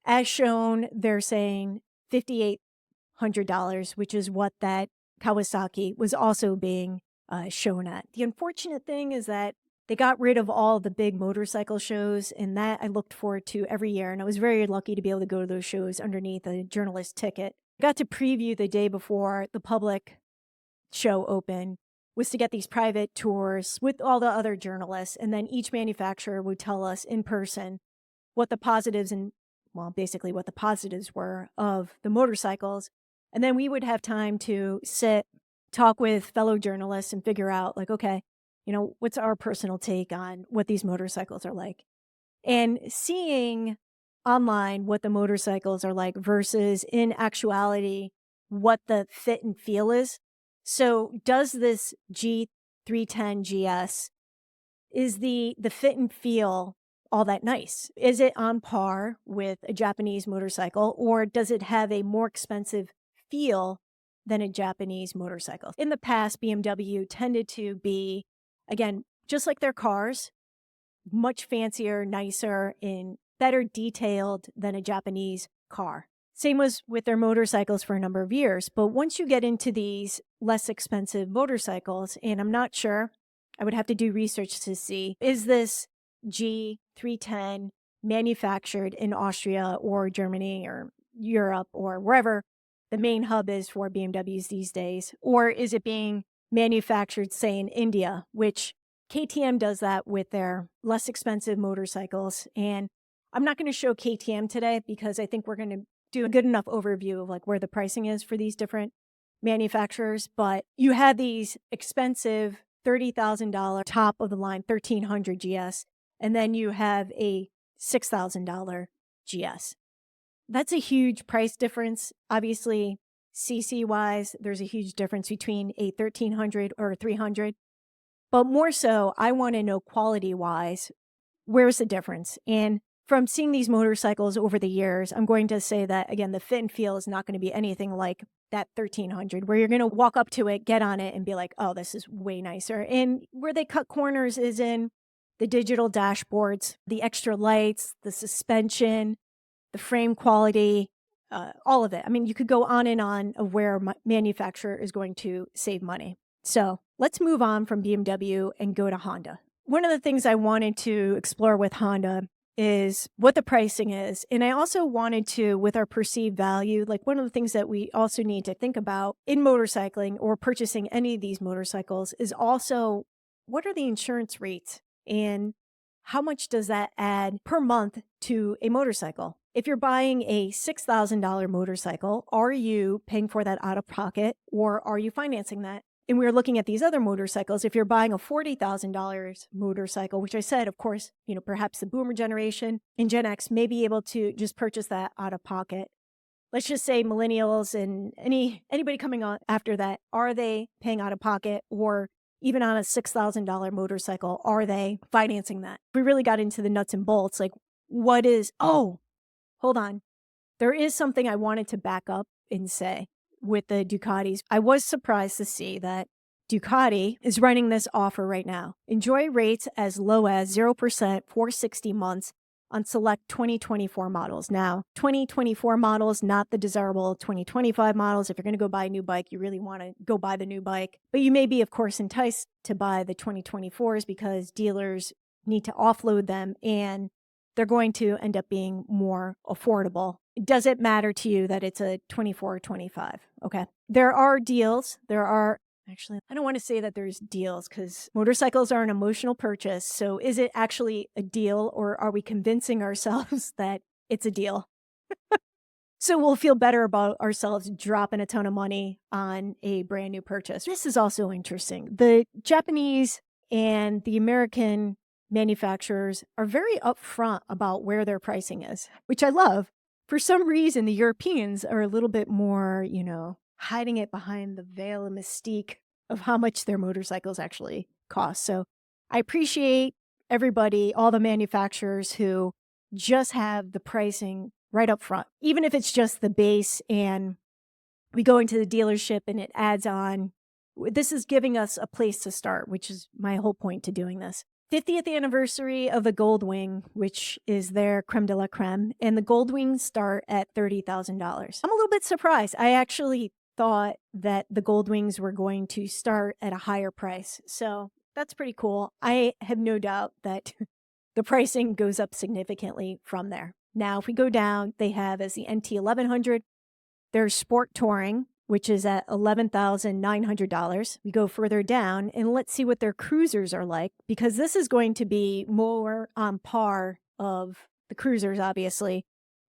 As shown, they're saying $5,800, which is what that Kawasaki was also being shown at. The unfortunate thing is that they got rid of all the big motorcycle shows, and that I looked forward to every year. And I was very lucky to be able to go to those shows underneath a journalist ticket. I got to preview the day before the public show opened, was to get these private tours with all the other journalists. And then each manufacturer would tell us in person what the positives and, well, basically what the positives were of the motorcycles. And then we would have time to sit, talk with fellow journalists and figure out like, okay, what's our personal take on what these motorcycles are like? And seeing online what the motorcycles are like versus in actuality what the fit and feel is. So does this G310 GS, is the fit and feel all that nice? Is it on par with a Japanese motorcycle, or does it have a more expensive feel than a Japanese motorcycle? In the past, BMW tended to be, again, just like their cars, much fancier, nicer, and better detailed than a Japanese car. Same was with their motorcycles for a number of years. But once you get into these less expensive motorcycles, and I'm not sure, I would have to do research to see, is this G310 manufactured in Austria or Germany or Europe or wherever the main hub is for BMWs these days? Or is it being manufactured, say, in India, which KTM does that with their less expensive motorcycles? And I'm not going to show KTM today because I think we're going to do a good enough overview of like where the pricing is for these different manufacturers. But you had these expensive $30,000 top of the line 1300 GS, and then you have a $6,000 GS. That's a huge price difference. Obviously, CC wise, there's a huge difference between a 1300 or a 300. But more so, I want to know quality wise, where's the difference? And from seeing these motorcycles over the years, I'm going to say that, again, the fit and feel is not going to be anything like that 1300, where you're going to walk up to it, get on it, and be like, oh, this is way nicer. And where they cut corners is in the digital dashboards, the extra lights, the suspension, the frame quality, all of it. I mean, you could go on and on of where manufacturer is going to save money. So let's move on from BMW and go to Honda. One of the things I wanted to explore with Honda is what the pricing is. And I also wanted to, with our perceived value, like one of the things that we also need to think about in motorcycling or purchasing any of these motorcycles is also what are the insurance rates and how much does that add per month to a motorcycle? If you're buying a $6,000 motorcycle, are you paying for that out of pocket or are you financing that? And we were looking at these other motorcycles. If you're buying a $40,000 motorcycle, which I said, of course, perhaps the boomer generation and Gen X may be able to just purchase that out of pocket. Let's just say millennials and anybody coming on after that, are they paying out of pocket, or even on a $6,000 motorcycle, are they financing that? We really got into the nuts and bolts. Like what is, hold on. There is something I wanted to back up and say. With the Ducatis, I was surprised to see that Ducati is running this offer right now. Enjoy rates as low as 0% for 60 months on select 2024 models. Now, 2024 models, not the desirable 2025 models. If you're going to go buy a new bike, you really want to go buy the new bike. But you may be, of course, enticed to buy the 2024s because dealers need to offload them and they're going to end up being more affordable. Does it matter to you that it's a 24 or 25? Okay. There are deals. Actually, I don't want to say that there's deals because motorcycles are an emotional purchase. So is it actually a deal or are we convincing ourselves that it's a deal? So we'll feel better about ourselves dropping a ton of money on a brand new purchase. This is also interesting. The Japanese and the American manufacturers are very upfront about where their pricing is, which I love. For some reason, the Europeans are a little bit more, hiding it behind the veil of mystique of how much their motorcycles actually cost. So I appreciate everybody, all the manufacturers who just have the pricing right up front, even if it's just the base and we go into the dealership and it adds on. This is giving us a place to start, which is my whole point to doing this. 50th anniversary of the Goldwing, which is their creme de la creme, and the Goldwings start at $30,000. I'm a little bit surprised. I actually thought that the Goldwings were going to start at a higher price. So that's pretty cool. I have no doubt that the pricing goes up significantly from there. Now, if we go down, they have as the NT 1100, there's Sport Touring, which is at $11,900. We go further down and let's see what their cruisers are like, because this is going to be more on par of the cruisers, obviously,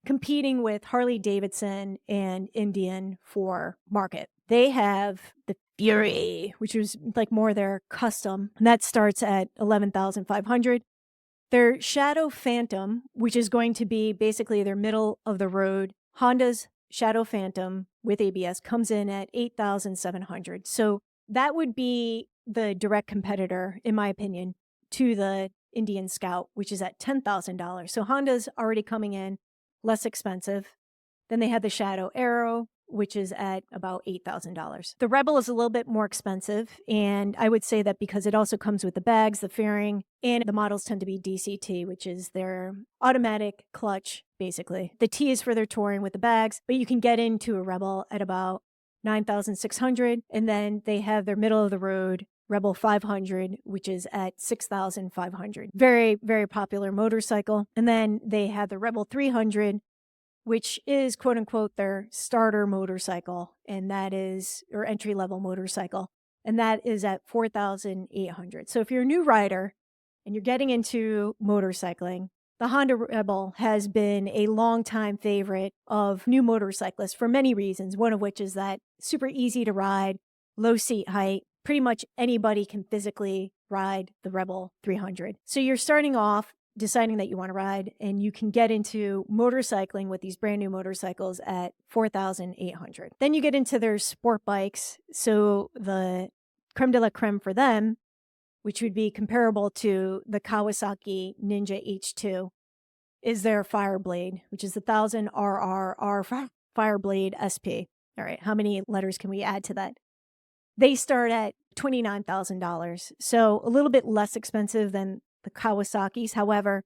competing with Harley-Davidson and Indian for market. They have the Fury, which is like more their custom, and that starts at $11,500. Their Shadow Phantom, which is going to be basically their middle of the road, Honda's Shadow Phantom with ABS comes in at $8,700. So that would be the direct competitor, in my opinion, to the Indian Scout, which is at $10,000. So Honda's already coming in less expensive. Then they have the Shadow Aero, which is at about $8,000. The Rebel is a little bit more expensive, and I would say that because it also comes with the bags, the fairing, and the models tend to be DCT, which is their automatic clutch, basically. The T is for their touring with the bags, but you can get into a Rebel at about $9,600, and then they have their middle of the road Rebel 500, which is at $6,500. Very, very popular motorcycle. And then they have the Rebel 300, which is quote unquote their starter motorcycle, and that is, or entry level motorcycle, and that is at $4,800. So if you're a new rider and you're getting into motorcycling, the Honda Rebel has been a longtime favorite of new motorcyclists for many reasons, one of which is that super easy to ride, low seat height. Pretty much anybody can physically ride the Rebel 300. So you're starting off deciding that you want to ride, and you can get into motorcycling with these brand new motorcycles at $4,800. Then you get into their sport bikes. So the creme de la creme for them, which would be comparable to the Kawasaki Ninja H2, is their Fireblade, which is the 1000 RRR Fireblade SP. All right, how many letters can we add to that? They start at $29,000. So a little bit less expensive than the Kawasaki's. However,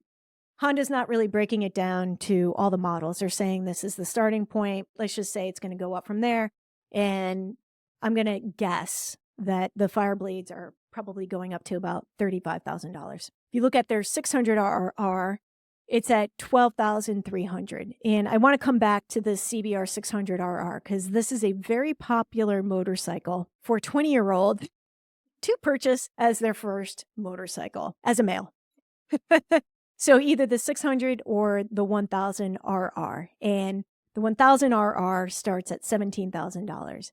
Honda's not really breaking it down to all the models. They're saying this is the starting point. Let's just say it's going to go up from there. And I'm going to guess that the Fireblades are probably going up to about $35,000. If you look at their 600 RR, it's at $12,300. And I want to come back to the CBR 600 RR because this is a very popular motorcycle for a 20-year-old to purchase as their first motorcycle as a male. So either the 600 or the 1000 RR. And the 1000 RR starts at $17,000.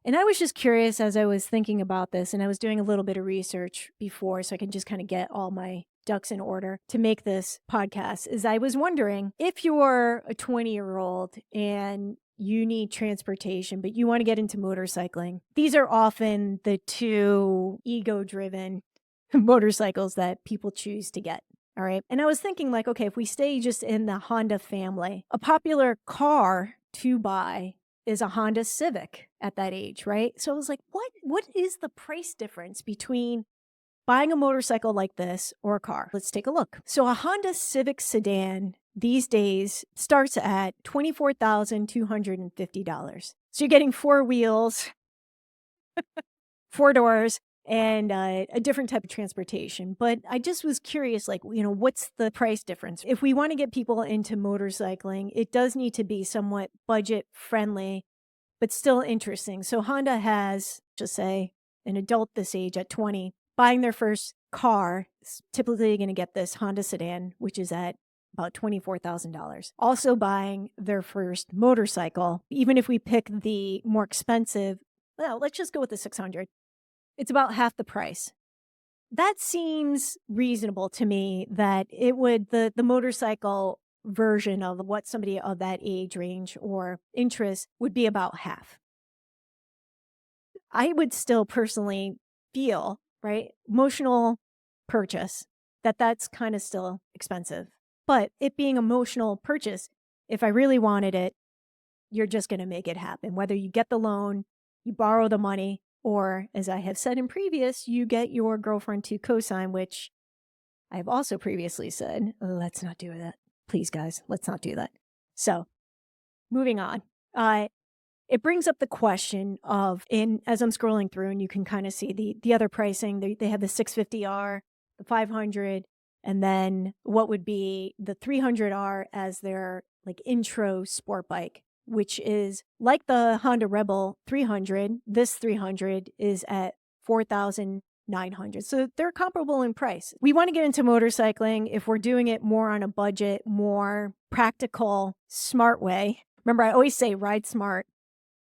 And I was just curious as I was thinking about this, and I was doing a little bit of research before so I can just kind of get all my ducks in order to make this podcast, is I was wondering if you're a 20-year-old and you need transportation, but you want to get into motorcycling. These are often the two ego-driven motorcycles that people choose to get. All right. And I was thinking like, okay, if we stay just in the Honda family, a popular car to buy is a Honda Civic at that age, right? So I was like, what is the price difference between buying a motorcycle like this or a car? Let's take a look. So a Honda Civic sedan these days starts at $24,250. So you're getting four wheels, four doors, and a different type of transportation. But I just was curious, like, what's the price difference? If we want to get people into motorcycling, it does need to be somewhat budget friendly, but still interesting. So Honda has, just say, an adult this age at 20, buying their first car is typically going to get this Honda sedan, which is at about $24,000. Also buying their first motorcycle, even if we pick the more expensive, well, let's just go with the 600. It's about half the price. That seems reasonable to me that it would, the motorcycle version of what somebody of that age range or interest would be about half. I would still personally feel, right, emotional purchase, that that's kind of still expensive. But it being emotional purchase, if I really wanted it, you're just going to make it happen. Whether you get the loan, you borrow the money, or as I have said in previous, you get your girlfriend to co-sign, which I have also previously said, let's not do that. Please, guys, let's not do that. So moving on. It brings up the question of, as I'm scrolling through, and you can kind of see the other pricing, they have the 650R, the 500, and then what would be the 300R as their like intro sport bike, which is like the Honda Rebel 300. This 300 is at $4,900. So they're comparable in price. We want to get into motorcycling if we're doing it more on a budget, more practical, smart way. Remember, I always say ride smart.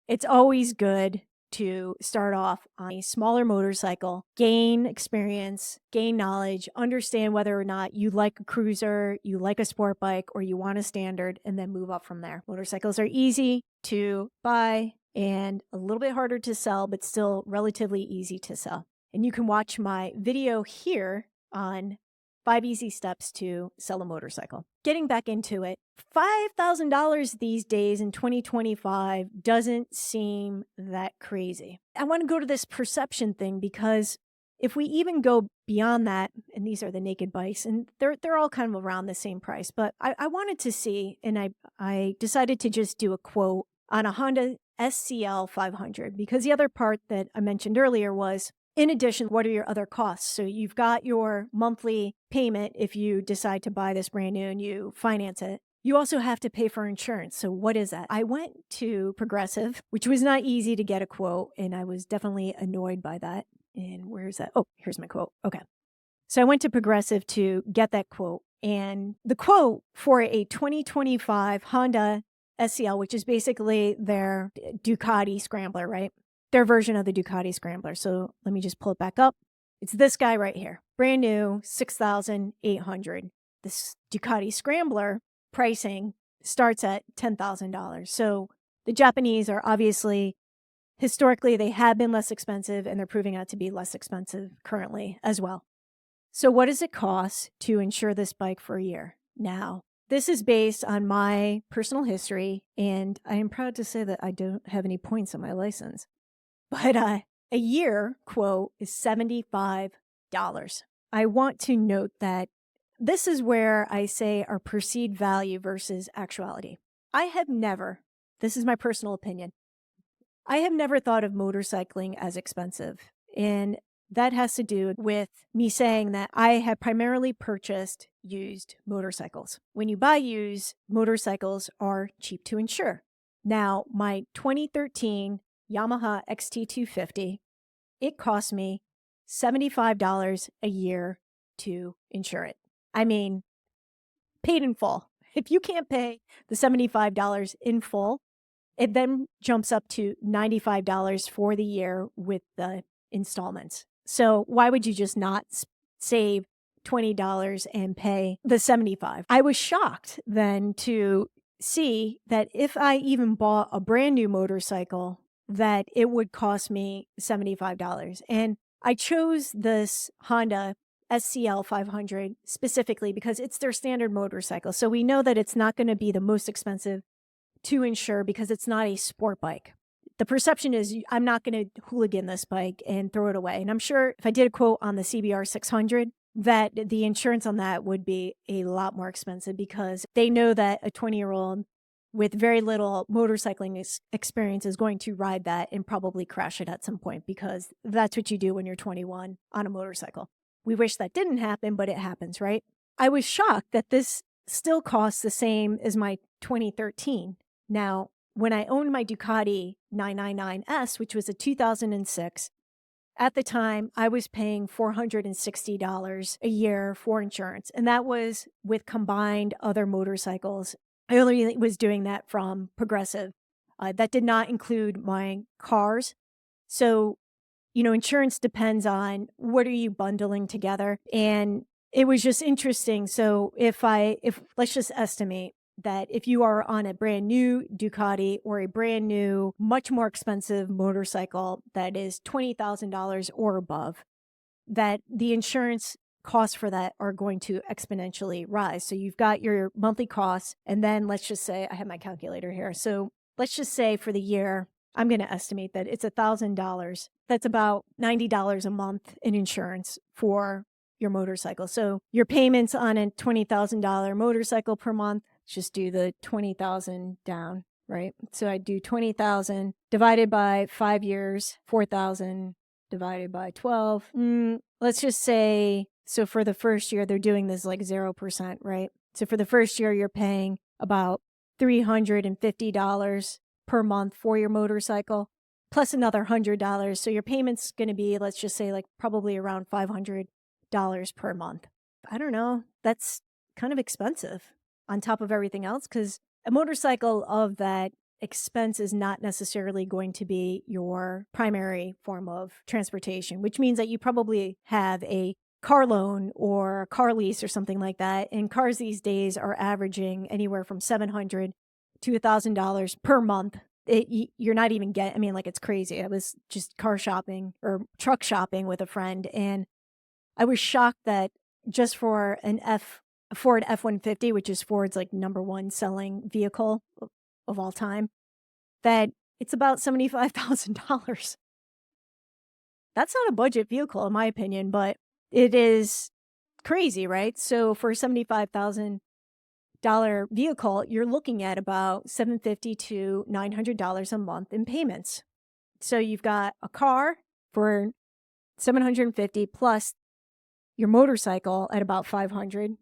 It's always good to start off on a smaller motorcycle, gain experience, gain knowledge, understand whether or not you like a cruiser, you like a sport bike, or you want a standard, and then move up from there. Motorcycles are easy to buy and a little bit harder to sell, but still relatively easy to sell. And you can watch my video here on 5 easy steps to sell a motorcycle. Getting back into it, $5,000 these days in 2025 doesn't seem that crazy. I want to go to this perception thing because if we even go beyond that, and these are the naked bikes, and they're all kind of around the same price, but I wanted to see, and I decided to just do a quote on a Honda SCL 500 because the other part that I mentioned earlier was, in addition, what are your other costs? So you've got your monthly payment if you decide to buy this brand new and you finance it. You also have to pay for insurance. So what is that? I went to Progressive, which was not easy to get a quote, and I was definitely annoyed by that. And where's that? Oh, here's my quote. Okay. So I went to Progressive to get that quote. And the quote for a 2025 Honda SCL, which is basically their Ducati Scrambler, right? Their version of the Ducati Scrambler. So let me just pull it back up. It's this guy right here. Brand new, $6,800. This Ducati Scrambler pricing starts at $10,000. So the Japanese are obviously, historically, they have been less expensive, and they're proving out to be less expensive currently as well. So what does it cost to insure this bike for a year? Now, this is based on my personal history, and I am proud to say that I don't have any points on my license. But a year quote is $75. I want to note that this is where I say our perceived value versus actuality. I have never, this is my personal opinion, I have never thought of motorcycling as expensive. And that has to do with me saying that I have primarily purchased used motorcycles. When you buy used, motorcycles are cheap to insure. Now, my 2013 Yamaha XT250, it cost me $75 a year to insure it. I mean, paid in full. If you can't pay the $75 in full, it then jumps up to $95 for the year with the installments. So why would you just not save $20 and pay the $75? I was shocked then to see that if I even bought a brand new motorcycle, that it would cost me $75. And I chose this Honda SCL 500 specifically because it's their standard motorcycle. So we know that it's not going to be the most expensive to insure because it's not a sport bike. The perception is I'm not going to hooligan this bike and throw it away. And I'm sure if I did a quote on the CBR 600, that the insurance on that would be a lot more expensive because they know that a 20-year-old with very little motorcycling experience is going to ride that and probably crash it at some point because that's what you do when you're 21 on a motorcycle. We wish that didn't happen, but it happens, right? I was shocked that this still costs the same as my 2013. Now, when I owned my Ducati 999S, which was a 2006, At the time, I was paying $460 a year for insurance, and that was with combined other motorcycles. I only was doing that from Progressive. That did not include my cars. So, insurance depends on what are you bundling together. And it was just interesting. So if let's just estimate that if you are on a brand new Ducati or a brand new, much more expensive motorcycle that is $20,000 or above, that the insurance costs for that are going to exponentially rise. So you've got your monthly costs, and then let's just say, I have my calculator here. So let's just say for the year, I'm going to estimate that it's $1,000. That's about $90 a month in insurance for your motorcycle. So your payments on a $20,000 motorcycle per month, just do the 20,000 down, right? So I do 20,000 divided by 5 years, 4,000 divided by 12. Let's just say, so for the first year, they're doing this like 0%, right? So for the first year, you're paying about $350 per month for your motorcycle, plus another $100. So your payment's going to be, let's just say, like probably around $500 per month. I don't know. That's kind of expensive on top of everything else, because a motorcycle of that expense is not necessarily going to be your primary form of transportation, which means that you probably have a car loan or a car lease or something like that. And cars these days are averaging anywhere from $700 to $1,000 per month. You're not even it's crazy. I was just car shopping or truck shopping with a friend, and I was shocked that just for a Ford F-150, which is Ford's like number one selling vehicle of all time, that it's about $75,000. That's not a budget vehicle in my opinion, but it is crazy, right? So for a $75,000 vehicle, you're looking at about $750 to $900 a month in payments. So you've got a car for $750 plus your motorcycle at about $500.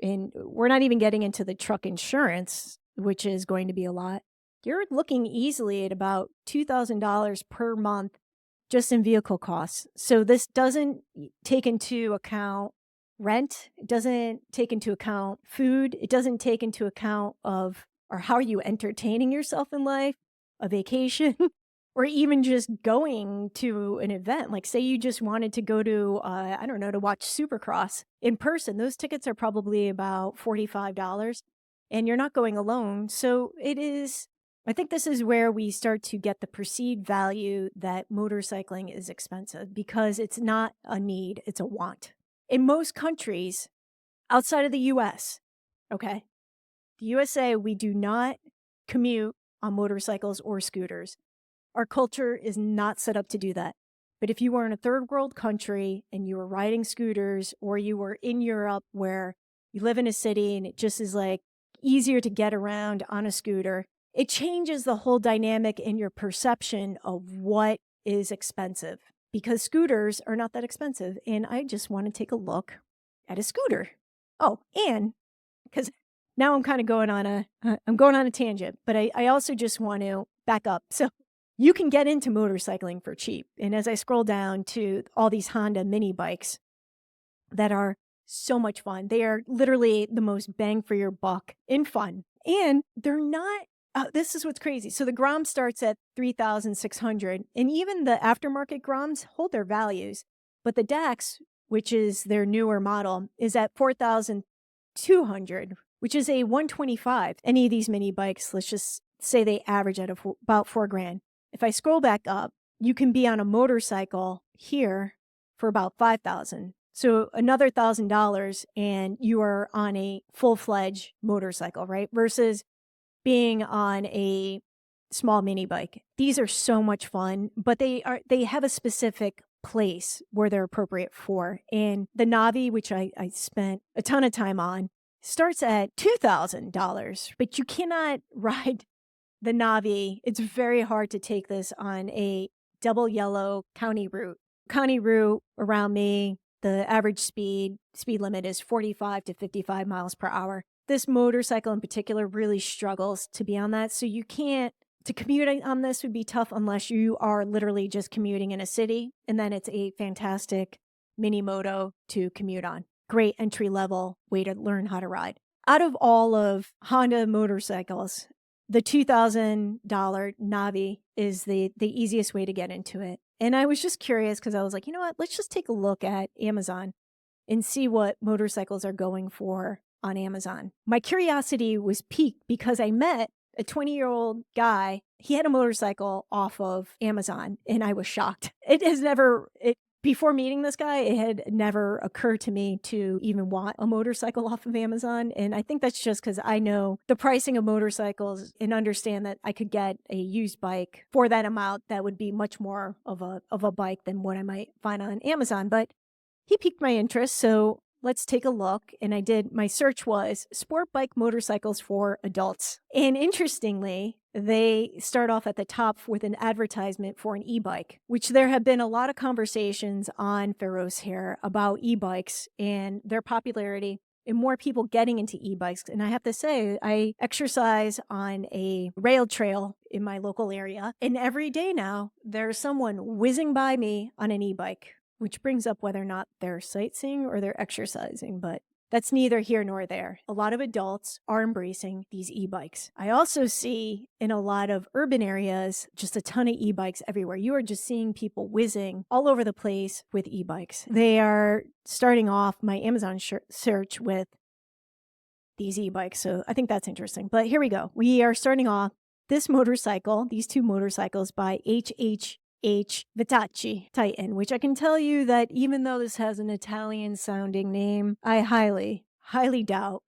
And we're not even getting into the truck insurance, which is going to be a lot. You're looking easily at about $2,000 per month just in vehicle costs. So this doesn't take into account rent. It doesn't take into account food. It doesn't take into account or how are you entertaining yourself in life, a vacation, or even just going to an event. Like say you just wanted to go to, to watch Supercross in person. Those tickets are probably about $45 and you're not going alone. So I think this is where we start to get the perceived value that motorcycling is expensive, because it's not a need, it's a want. In most countries outside of the US, okay, the USA, we do not commute on motorcycles or scooters. Our culture is not set up to do that. But if you were in a third world country and you were riding scooters, or you were in Europe where you live in a city and it just is like easier to get around on a scooter, it changes the whole dynamic in your perception of what is expensive, because scooters are not that expensive. And I just want to take a look at a scooter. Oh, and because now I'm kind of going on a tangent, but I also just want to back up. So you can get into motorcycling for cheap. And as I scroll down to all these Honda mini bikes that are so much fun, they are literally the most bang for your buck in fun. And they're not, this is what's crazy. So the Grom starts at $3,600, and even the aftermarket Groms hold their values. But the Dax, which is their newer model, is at $4,200, which is a 125. Any of these mini bikes, let's just say they average at about $4,000. If I scroll back up, you can be on a motorcycle here for about $5,000. So another $1,000 and you are on a full-fledged motorcycle, right? Versus being on a small mini bike. These are so much fun, but they have a specific place where they're appropriate for. And the Navi, which I spent a ton of time on, starts at $2,000, but you cannot ride the Navi. It's very hard to take this on a double yellow county route. County route around me, the average speed limit is 45 to 55 miles per hour. This motorcycle in particular really struggles to be on that. So you can't To commute on this would be tough unless you are literally just commuting in a city, and then it's a fantastic mini moto to commute on. Great entry level way to learn how to ride. Out of all of Honda motorcycles, the $2,000 Navi is the easiest way to get into it. And I was just curious because I was like, you know what? Let's just take a look at Amazon and see what motorcycles are going for on Amazon. My curiosity was piqued because I met a 20-year-old guy. He had a motorcycle off of Amazon, and I was shocked. Before meeting this guy, it had never occurred to me to even want a motorcycle off of Amazon. And I think that's just because I know the pricing of motorcycles and understand that I could get a used bike for that amount that would be much more of a bike than what I might find on Amazon. But he piqued my interest, so let's take a look. And my search was sport bike motorcycles for adults. And interestingly, they start off at the top with an advertisement for an e-bike, which there have been a lot of conversations on Feroz here about e-bikes and their popularity and more people getting into e-bikes. And I have to say, I exercise on a rail trail in my local area. And every day now, there's someone whizzing by me on an e-bike, which brings up whether or not they're sightseeing or they're exercising, but that's neither here nor there. A lot of adults are embracing these e-bikes. I also see in a lot of urban areas just a ton of e-bikes everywhere. You are just seeing people whizzing all over the place with e-bikes. They are starting off my Amazon search with these e-bikes, so I think that's interesting. But here we go. We are starting off these two motorcycles by Vitacci Titan, which I can tell you that even though this has an Italian sounding name, I highly, highly doubt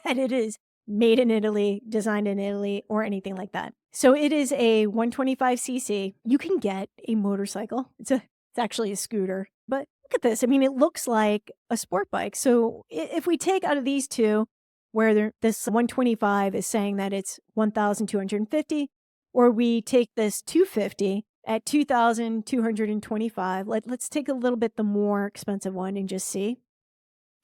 that it is made in Italy, designed in Italy, or anything like that. So it is a 125cc. You can get a motorcycle. It's actually a scooter, but look at this. I mean, it looks like a sport bike. So if we take out of these two, where this 125 is saying that it's 1,250, or we take this 250 at 2,225. Let's take a little bit the more expensive one and just see.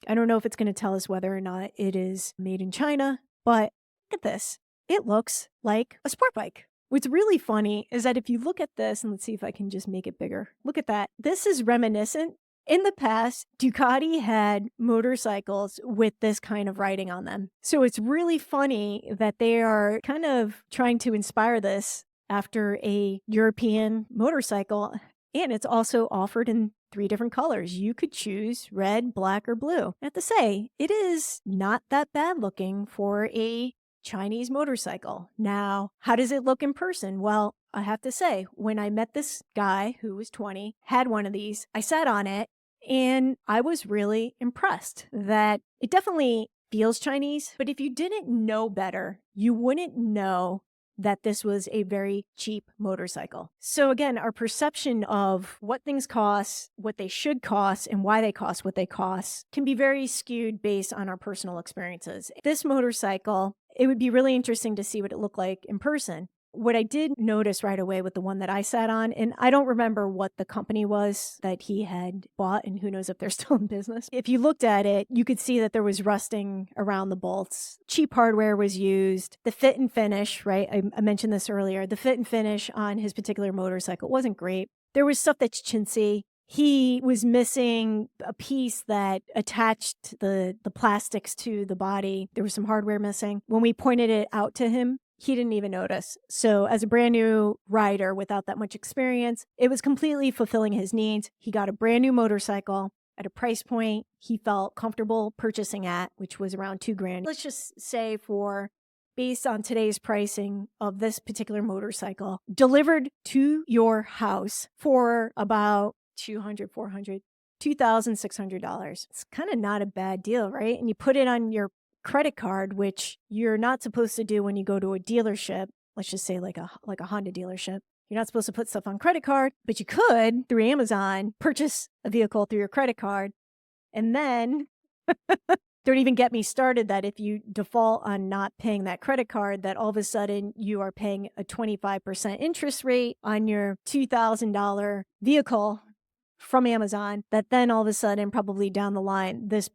I don't know if it's going to tell us whether or not it is made in China, but look at this. It looks like a sport bike. What's really funny is that if you look at this, and let's see if I can just make it bigger. Look at that. This is reminiscent. In the past, Ducati had motorcycles with this kind of writing on them. So it's really funny that they are kind of trying to inspire this after a European motorcycle. And it's also offered in 3 different colors. You could choose red, black, or blue. I have to say, it is not that bad looking for a Chinese motorcycle. Now, how does it look in person? Well, I have to say, when I met this guy who was 20, had one of these, I sat on it, and I was really impressed that it definitely feels Chinese. But if you didn't know better, you wouldn't know that this was a very cheap motorcycle. So again, our perception of what things cost, what they should cost, and why they cost what they cost can be very skewed based on our personal experiences. This motorcycle, it would be really interesting to see what it looked like in person. What I did notice right away with the one that I sat on, and I don't remember what the company was that he had bought, and who knows if they're still in business. If you looked at it, you could see that there was rusting around the bolts. Cheap hardware was used. The fit and finish, right? I mentioned this earlier. The fit and finish on his particular motorcycle wasn't great. There was stuff that's chintzy. He was missing a piece that attached the plastics to the body. There was some hardware missing. When we pointed it out to him, he didn't even notice. So as a brand new rider without that much experience, it was completely fulfilling his needs. He got a brand new motorcycle at a price point he felt comfortable purchasing at, which was around $2,000. Let's just say based on today's pricing of this particular motorcycle, delivered to your house for about $2,600. It's kind of not a bad deal, right? And you put it on your credit card, which you're not supposed to do when you go to a dealership. Let's just say like a Honda dealership. You're not supposed to put stuff on credit card, but you could, through Amazon, purchase a vehicle through your credit card. And then don't even get me started that if you default on not paying that credit card, that all of a sudden you are paying a 25% interest rate on your $2,000 vehicle from Amazon, that then all of a sudden, probably down the line, this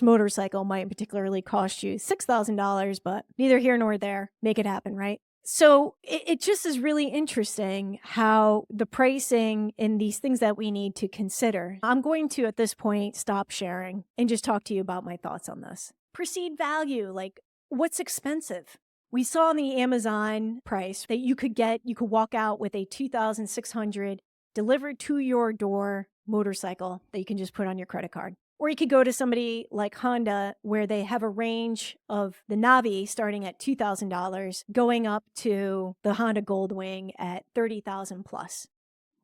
motorcycle might particularly cost you $6,000, but neither here nor there. Make it happen, right? So it just is really interesting how the pricing and these things that we need to consider. I'm going to, at this point, stop sharing and just talk to you about my thoughts on this. Perceived value, like what's expensive? We saw on the Amazon price that you could walk out with a 2,600 delivered to your door motorcycle that you can just put on your credit card. Or you could go to somebody like Honda, where they have a range of the Navi starting at $2,000, going up to the Honda Goldwing at 30,000 plus.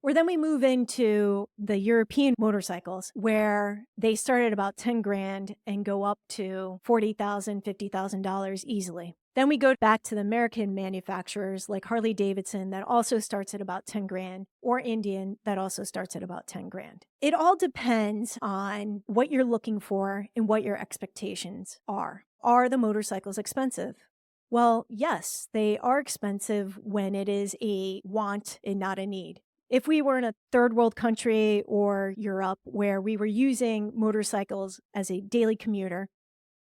Or then we move into the European motorcycles, where they start at about 10 grand and go up to $40,000, $50,000 easily. Then we go back to the American manufacturers like Harley-Davidson, that also starts at about 10 grand, or Indian, that also starts at about 10 grand. It all depends on what you're looking for and what your expectations are. Are the motorcycles expensive? Well, yes, they are expensive when it is a want and not a need. If we were in a third world country or Europe where we were using motorcycles as a daily commuter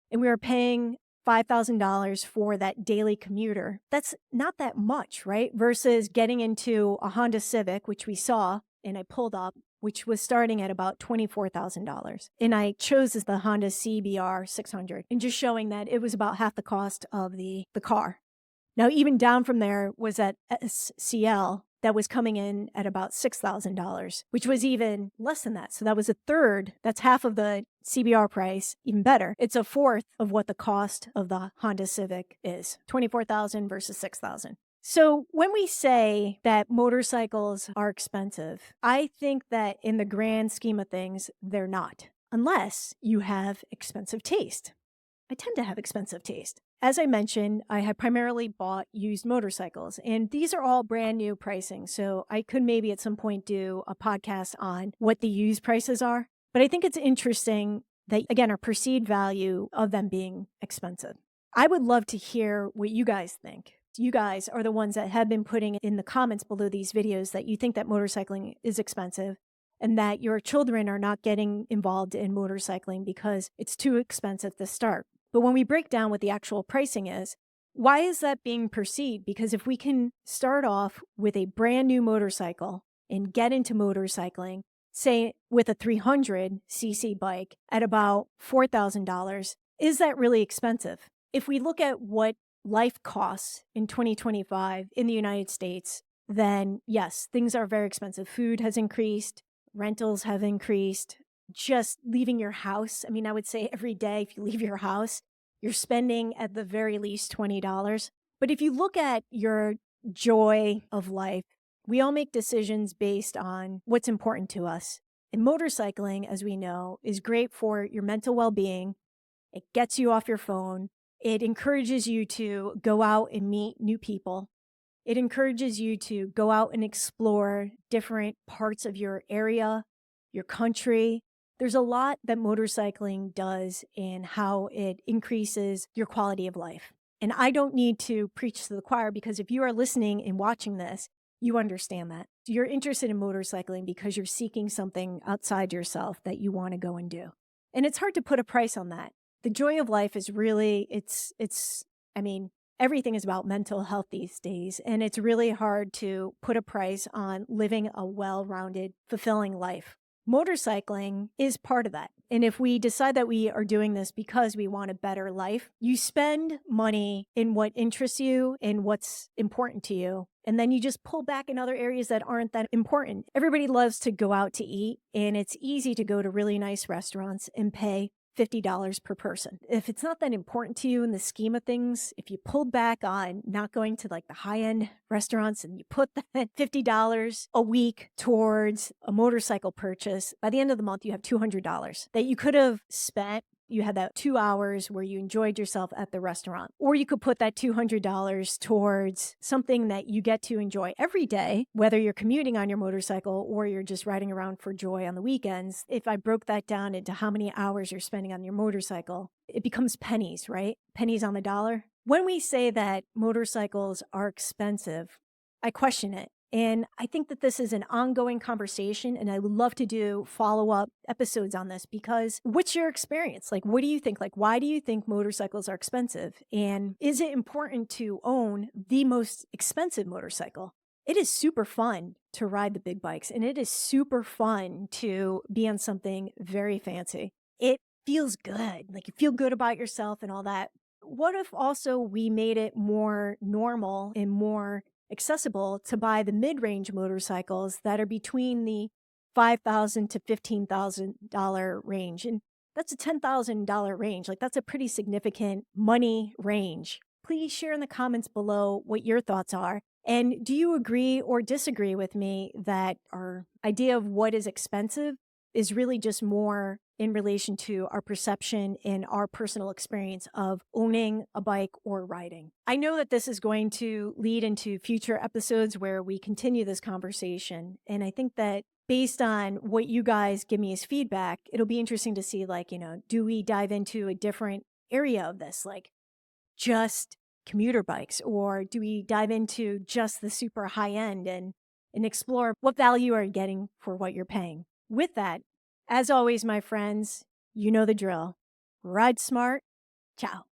and we were paying $5,000 for that daily commuter, that's not that much, right? Versus getting into a Honda Civic, which we saw and I pulled up, which was starting at about $24,000. And I chose as the Honda CBR 600, and just showing that it was about half the cost of the car. Now, even down from there was that SCL that was coming in at about $6,000, which was even less than that. So that was a third. That's half of the CBR price, even better. It's a fourth of what the cost of the Honda Civic is, $24,000 versus $6,000. So when we say that motorcycles are expensive, I think that in the grand scheme of things, they're not, unless you have expensive taste. I tend to have expensive taste. As I mentioned, I had primarily bought used motorcycles, and these are all brand new pricing. So I could maybe at some point do a podcast on what the used prices are. But I think it's interesting that, again, our perceived value of them being expensive. I would love to hear what you guys think. You guys are the ones that have been putting in the comments below these videos that you think that motorcycling is expensive and that your children are not getting involved in motorcycling because it's too expensive to start. But when we break down what the actual pricing is, why is that being perceived? Because if we can start off with a brand new motorcycle and get into motorcycling, say with a 300cc bike at about $4,000, is that really expensive? If we look at what life costs in 2025 in the United States, then yes, things are very expensive. Food has increased, rentals have increased. Just leaving your house, I mean, I would say every day if you leave your house, you're spending at the very least $20. But if you look at your joy of life, we all make decisions based on what's important to us. And motorcycling, as we know, is great for your mental well-being. It gets you off your phone. It encourages you to go out and meet new people. It encourages you to go out and explore different parts of your area, your country. There's a lot that motorcycling does in how it increases your quality of life. And I don't need to preach to the choir, because if you are listening and watching this, you understand that. You're interested in motorcycling because you're seeking something outside yourself that you want to go and do. And it's hard to put a price on that. The joy of life is really, everything is about mental health these days. And it's really hard to put a price on living a well-rounded, fulfilling life. Motorcycling is part of that. And if we decide that we are doing this because we want a better life, you spend money in what interests you and what's important to you. And then you just pull back in other areas that aren't that important. Everybody loves to go out to eat, and it's easy to go to really nice restaurants and pay $50 per person. If it's not that important to you in the scheme of things, if you pulled back on not going to like the high-end restaurants and you put that $50 a week towards a motorcycle purchase, by the end of the month, you have $200 that you could have spent. You had that 2 hours where you enjoyed yourself at the restaurant. Or you could put that $200 towards something that you get to enjoy every day, whether you're commuting on your motorcycle or you're just riding around for joy on the weekends. If I broke that down into how many hours you're spending on your motorcycle, it becomes pennies, right? Pennies on the dollar. When we say that motorcycles are expensive, I question it. And I think that this is an ongoing conversation, and I would love to do follow up episodes on this because what's your experience? Like, what do you think? Like, why do you think motorcycles are expensive? And is it important to own the most expensive motorcycle? It is super fun to ride the big bikes, and it is super fun to be on something very fancy. It feels good. Like, you feel good about yourself and all that. What if also we made it more normal and more accessible to buy the mid-range motorcycles that are between the $5,000 to $15,000 range? And that's a $10,000 range. Like, that's a pretty significant money range. Please share in the comments below what your thoughts are. And do you agree or disagree with me that our idea of what is expensive is really just more in relation to our perception and our personal experience of owning a bike or riding? I know that this is going to lead into future episodes where we continue this conversation. And I think that based on what you guys give me as feedback, it'll be interesting to see, like, do we dive into a different area of this, like just commuter bikes, or do we dive into just the super high end and explore what value are you getting for what you're paying? With that, as always, my friends, you know the drill. Ride smart. Ciao.